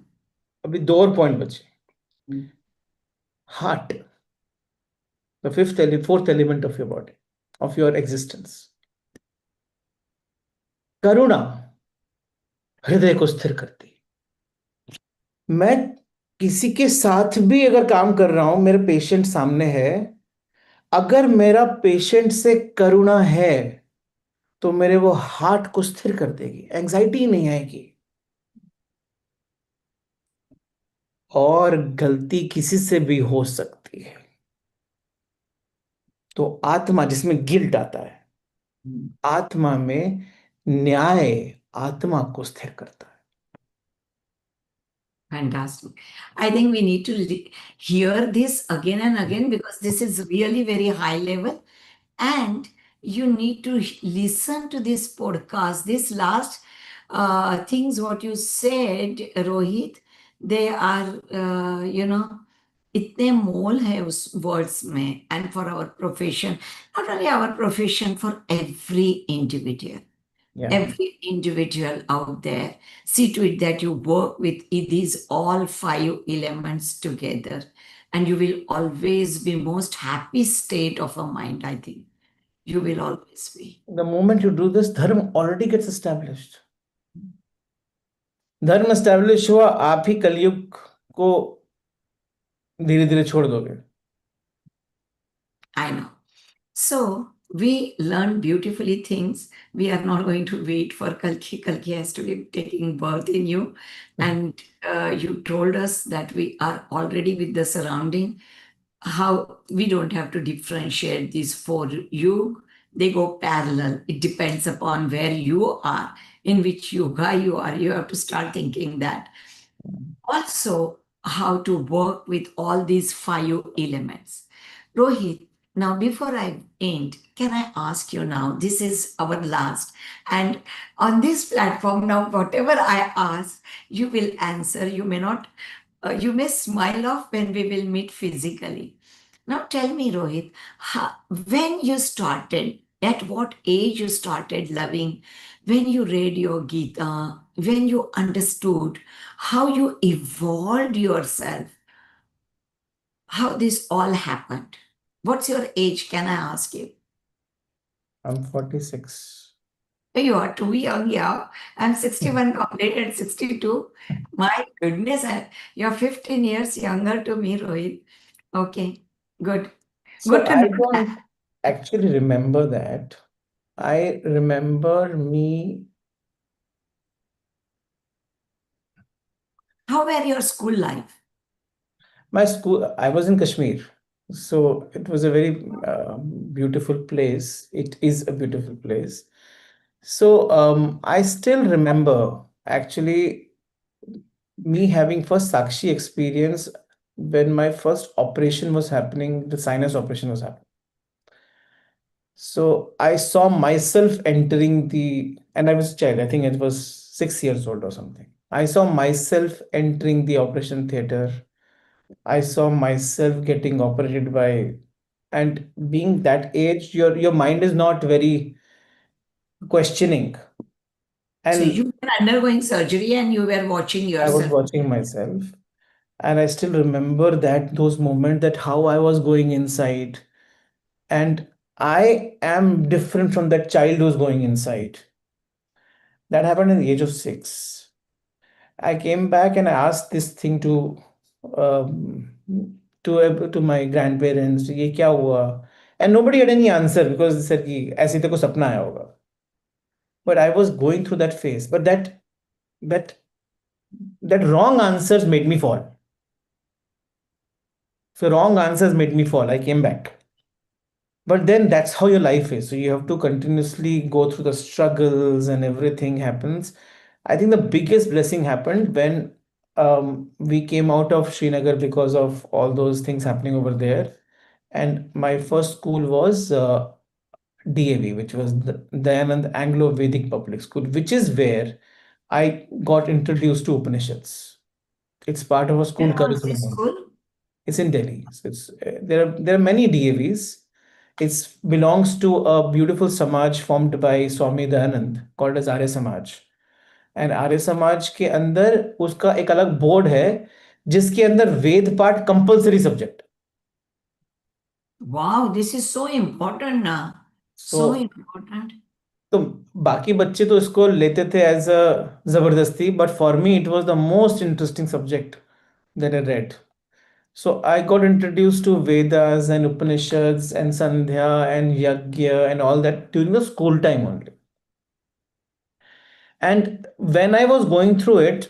अभी दो और point बचे। Heart, the fourth element of your body, of your existence. करुणा हृदय को स्थिर करती है। मैं किसी के साथ भी अगर काम कर रहा हूं, मेरे पेशेंट सामने है, अगर मेरा पेशेंट से करुणा है तो मेरे वो हार्ट को स्थिर कर देगी, एंजाइटी नहीं आएगी। और गलती किसी से भी हो सकती है, तो आत्मा, जिसमें गिल्ट आता है, आत्मा में न्याय आत्मा को स्थिर करता है। Fantastic. I think we need to hear this again and again because this is really very high level. And you need to listen to this podcast. This last things what you said, Rohit, they are, इतने मोल है उस words में and for our profession, not only our profession, for Yeah. every individual out there. See to it that you work with these all five elements together, and you will always be most happy state of a mind. I think you will always be. The moment you do this, dharma already gets established. धर्म establish हुआ, आप ही कलयुग को धीरे धीरे छोड़ दोगे। I know. So we learn beautifully things. We are not going to wait for Kalki. Kalki has to be taking birth in you. And you told us that we are already with the surrounding, how we don't have to differentiate these four you. They go parallel. It depends upon where you are, in which yoga you are. You have to start thinking that. Also, how to work with all these five elements. Rohit, now before I end, can I ask you now? This is our last. And on this platform, now, whatever I ask, you will answer. You may not, you may smile off when we will meet physically. Now tell me, Rohit, when you started, at what age you started loving, when you read your Gita, when you understood how you evolved yourself, how this all happened? What's your age, can I ask you? I'm 46. You are too young, yeah. I'm 61, completed 62. My goodness, you're 15 years younger to me, Rohit. Okay, good. So Good to I know that. don't actually remember that. I remember me. How were your school life? My school, I was in Kashmir. So it was a very beautiful place. It is a beautiful place. So I still remember actually me having first Sakshi experience when my first operation was happening, the sinus operation was happening. So I saw myself entering and I was a child, I think it was 6 years old or something. I saw myself entering the operation theater. I saw myself getting operated by, and being that age, your mind is not very questioning. So And you were undergoing surgery and you were watching I was yourself. watching myself, and I still remember that those moments, that how I was going inside, and I am different from that child who's going inside. That happened at the age of 6. I came back and I asked this thing um, to my grandparents, ये क्या हुआ? And nobody had any answer because they said कि ऐसे ही तेरे को सपना आया होगा. But I was going through that phase. But that that wrong answers made me fall. So wrong answers made me fall. I came back. But then that's how your life is. So you have to continuously go through the struggles and everything happens. I think the biggest blessing happened when we came out of Srinagar because of all those things happening over there. And my first school was DAV, which was the Dayanand Anglo Vedic Public School, which is where I got introduced to Upanishads. It's part of a school Where was curriculum this only. school? It's in Delhi. So there are many DAVs. It belongs to a beautiful Samaj formed by Swami Dayanand called as Arya Samaj. And Arya Samaj के अंदर उसका एक अलग board है जिसके अंदर वेद पाठ compulsory subject. Wow, this is so important now. So So important. तो बाकी बच्चे तो इसको लेते थे एज अ जबरदस्ती, but for me it was the most interesting subject that I read. So I got introduced to Vedas and Upanishads and Sandhya and Yagya and all that during the school time only. And when I was going through it,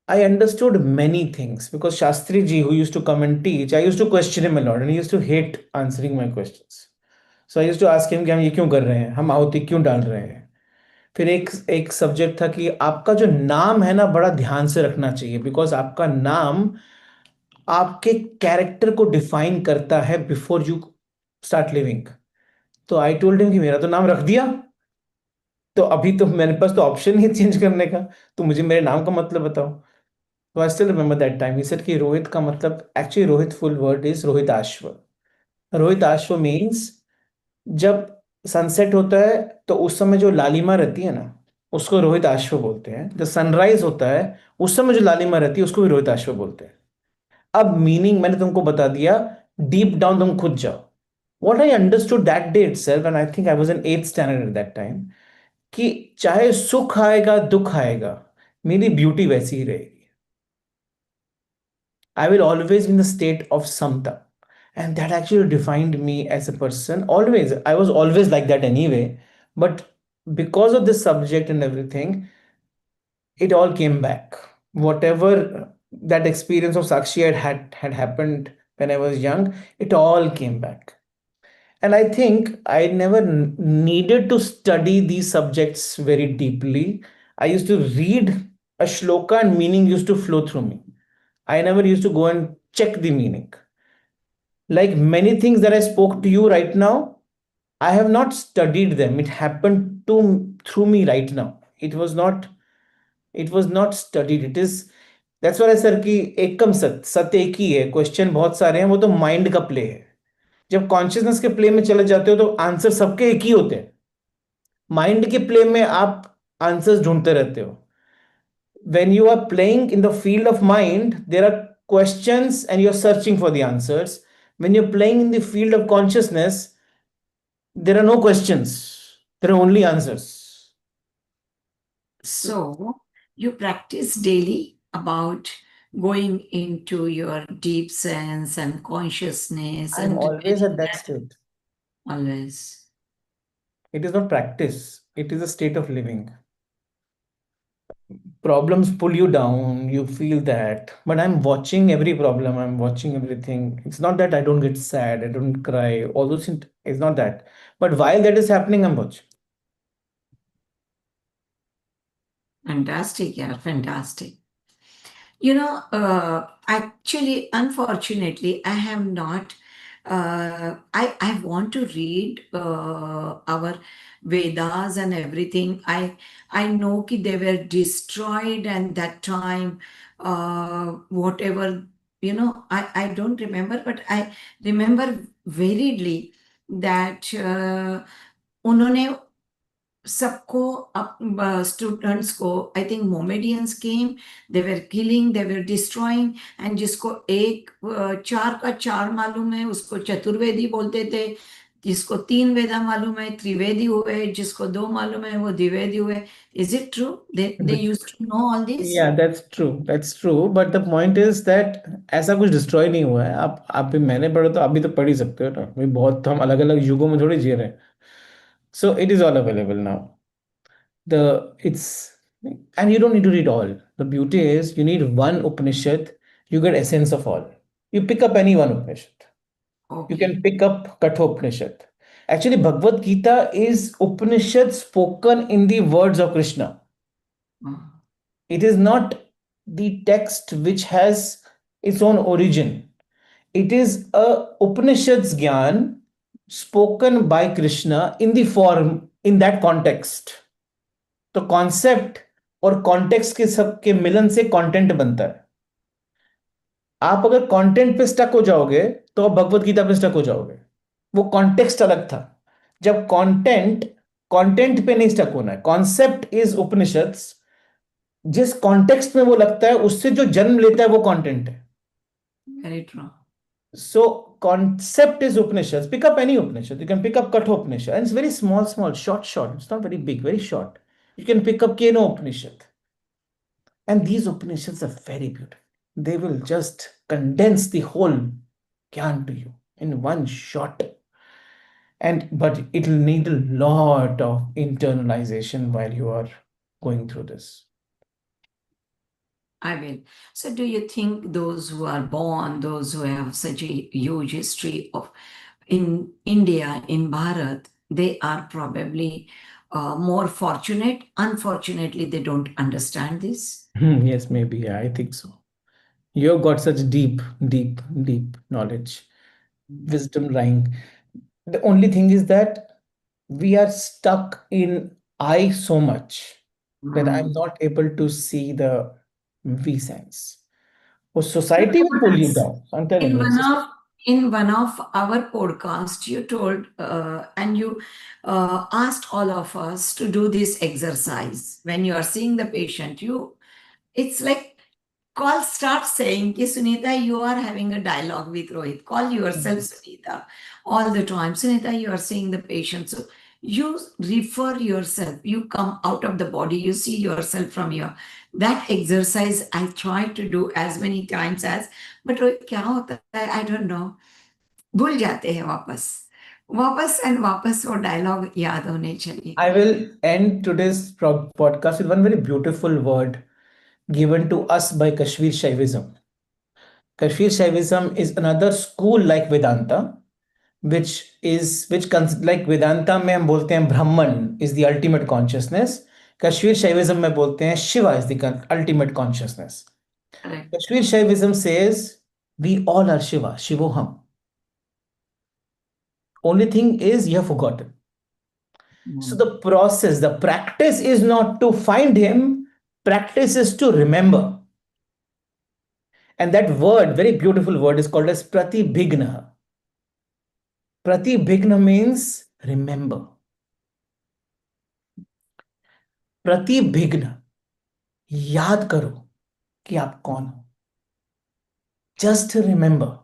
I understood many things because Shastri ji, who used to come and teach, I used to question him a lot and he used to hate answering my questions. So I used to ask him कि हम ये क्यों कर रहे हैं, हम आहुति क्यों डाल रहे हैं. फिर एक एक सब्जेक्ट था कि आपका जो नाम है ना बड़ा ध्यान से रखना चाहिए बिकॉज आपका नाम आपके कैरेक्टर को डिफाइन करता है बिफोर यू स्टार्ट लिविंग. तो आई टोल्ड हिम कि मेरा तो नाम रख दिया, तो अभी तो मेरे पास तो ऑप्शन नहीं है चेंज करने का, तो मुझे मेरे नाम का मतलब बताओ. So I still remember that time. He said कि रोहित का मतलब actually Rohit full word is Rohit Ashwa. Rohit Ashwa means जब सनसेट होता है तो उस समय जो लालिमा रहती है ना उसको रोहित आश्व बोलते हैं. जब सनराइज होता है उस समय जो लालिमा रहती है उसको भी रोहित आश्व बोलते हैं. अब मीनिंग मैंने तुमको बता दिया, डीप डाउन तुम खुद जाओ. What I understood that day itself, and I think I was in 8th standard at that time, कि चाहे सुख आएगा दुख आएगा मेरी ब्यूटी वैसी ही रहेगी. I will always be in the state of samta. And that actually defined me as a person. Always. I was always like that anyway. But because of this subject and everything, it all came back. Whatever that experience of Sakshi had happened when I was young, it all came back. And I think I never needed to study these subjects very deeply. I used to read a shloka and meaning used to flow through me. I never used to go and check the meaning. Like many things that I spoke to you right now, I have not studied them. It happened to through me right now. It was not studied. It is that's what I said कि एकम सत्य सत्य एक ही है. Question बहुत सारे हैं, वो तो माइंड का प्ले है. जब कॉन्शियसनेस के प्ले में चले जाते हो तो आंसर सबके एक ही होते हैं. माइंड के प्ले में आप आंसर्स ढूंढते रहते हो. When you are playing in the field of mind, there are questions and you're searching for the answers. When you're playing in the field of consciousness, there are no questions, there are only answers. So you practice daily about going into your deep sense and consciousness I'm and always at getting that that state. always. It is not practice, it is a state of living. Problems pull you down, you feel that. But I'm watching every problem, I'm watching everything. It's not that I don't get sad, I don't cry, all those things. It's not that. But while that is happening, I'm watching. Fantastic, yeah, fantastic. Actually, unfortunately, I have not. I want to read our Vedas and everything. I know that they were destroyed and that time, whatever, I don't remember, but I remember vividly that उन्होंने सबको students को I think Mohammedans came they were killing they were destroying and जिसको एक चार का चार मालूम है उसको चतुर्वेदी बोलते थे, जिसको तीन वेदा मालूम है त्रिवेदी हुए, जिसको दो मालूम है वो द्विवेदी हुए. Is it true they used to know all this? Yeah, that's true. That's true. But the point is that ऐसा कुछ डिस्ट्रॉय नहीं हुआ है. आप भी मैंने पढ़ा तो आप भी तो पढ़ ही सकते हो ना. भी बहुत हम अलग अलग युगों में थोड़ी जी रहे हैं. So it is all available now. The it's and you don't need to read all. The beauty is you need one Upanishad, you get essence of all. You pick up any one Upanishad. You Okay. can pick up Kathopanishad. Actually, Bhagavad Gita is Upanishad spoken in the words of Krishna. Mm. It is not the text which has its own origin. It is a Upanishad's Gyan spoken by Krishna in the form, in that context. तो concept और context के सब के मिलन से content बनता है. आप अगर कंटेंट पे स्टक हो जाओगे तो आप भगवत गीता पे स्टक हो जाओगे. वो कॉन्टेक्स्ट अलग था. जब कंटेंट कंटेंट पे नहीं स्टक होना है. Concept is Upanishads. जिस कॉन्टेक्स्ट में वो लगता है उससे जो जन्म लेता है वो कंटेंट है. Very true. So concept is Upanishads. Pick up any Upanishad. You can pick up Katha Upanishad. And it's very small, small, short, short. It's not very big, very short. You can pick up Keno Upanishad. And these Upanishads are very beautiful. They will just condense the whole Gyan to you in one shot. But it will need a lot of internalization while you are going through this. I will. So, do you think those who are born, those who have such a huge history of in India, in Bharat, they are probably more fortunate? Unfortunately, they don't understand this. Yes, maybe. Yeah, I think so. You've got such deep, deep, deep knowledge, wisdom lying. The only thing is that we are stuck in I so much that I'm not able to see the V sense. Well, society will pull you down. I'm telling In you. one of our podcast, you told and you asked all of us to do this exercise. When you are seeing the patient, it's like start saying ki Sunita, you are having a dialogue with Rohit. Call yourself Sunita all the time. Sunita, you are seeing the patient. So you refer yourself, you come out of the body, you see yourself from here. That exercise I try to do as many times as, but Rohit क्या होता है I don't know, भूल जाते हैं वापस वापस and वापस वो डायलॉग याद होने चाहिए. I will end today's podcast with one very beautiful word given to us by Kashmir Shaivism. Kashmir Shaivism is another school like Vedanta, like Vedanta में हम बोलते हैं Brahman is the ultimate consciousness. Kashmir Shaivism में बोलते हैं Shiva is the ultimate consciousness. Correct. Kashmir Shaivism says we all are Shiva, Shivoham. Only thing is you have forgotten. So the process, the practice is not to find him, practice is to remember. And that word, very beautiful word, is called as pratibhigna. Pratibhigna means remember. Pratibhigna, याद करो कि आप कौन हो. Just remember,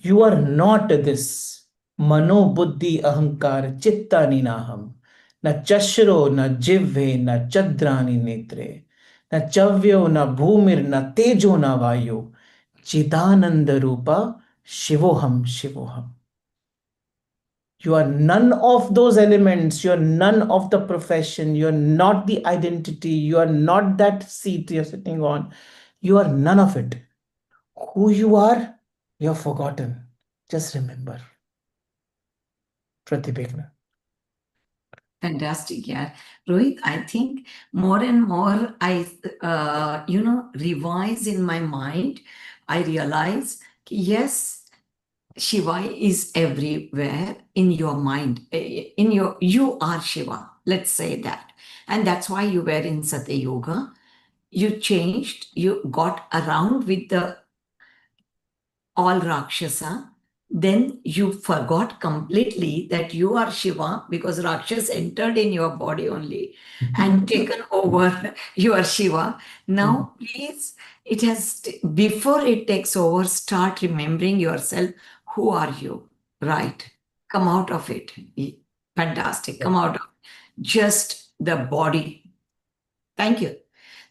you are not this mano buddhi ahankar chitta ninaham. Na chashro, na jivve, na chadrani netre. Na chavyo, na bhumir, na tejo, na vayu. Chidananda rupa shivoham shivoham. You are none of those elements. You are none of the profession. You are not the identity. You are not that seat you're sitting on. You are none of it. Who you are, you have forgotten. Just remember. Pratibhigna. Fantastic, yeah. Rohit, I think more and more I, revise in my mind, I realize, yes, Shiva is everywhere in your mind. You are Shiva, let's say that. And that's why you were in Satya Yoga. You changed, you got around with the all Rakshasa, then you forgot completely that you are Shiva because Rakshas entered in your body only and taken over your Shiva. Now, please, before it takes over, start remembering yourself. Who are you? Right. Come out of it. Fantastic. Come out of just the body. Thank you.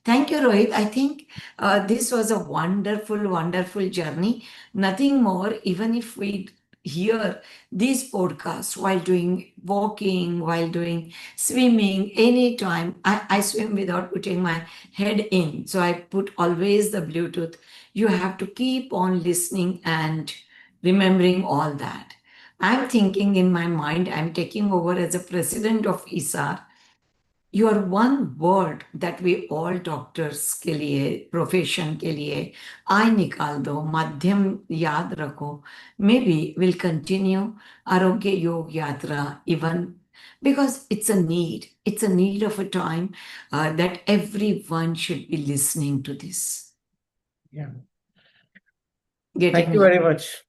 Thank you, Rohit. I think this was a wonderful, wonderful journey. Nothing more, even if we hear these podcasts while doing walking, while doing swimming, anytime. I swim without putting my head in. So I put always the Bluetooth. You have to keep on listening and remembering all that. I'm thinking in my mind, I'm taking over as a president of ISAR. your one word that we all doctors के लिए profession के लिए आई निकाल दो, माध्यम याद रखो, maybe we'll continue आरोग्य योग यात्रा even because it's a need of a time that everyone should be listening to this. Yeah. Getting Thank you me? very much.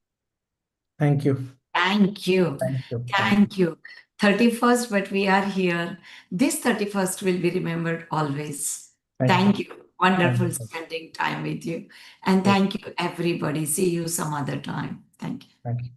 Thank you. Thank you. Thank you. Thank you. 31st, but we are here. This 31st will be remembered always. Thank you. Wonderful Thank you. spending time with you. And Yes. thank you, everybody. See you some other time. Thank you. Thank you.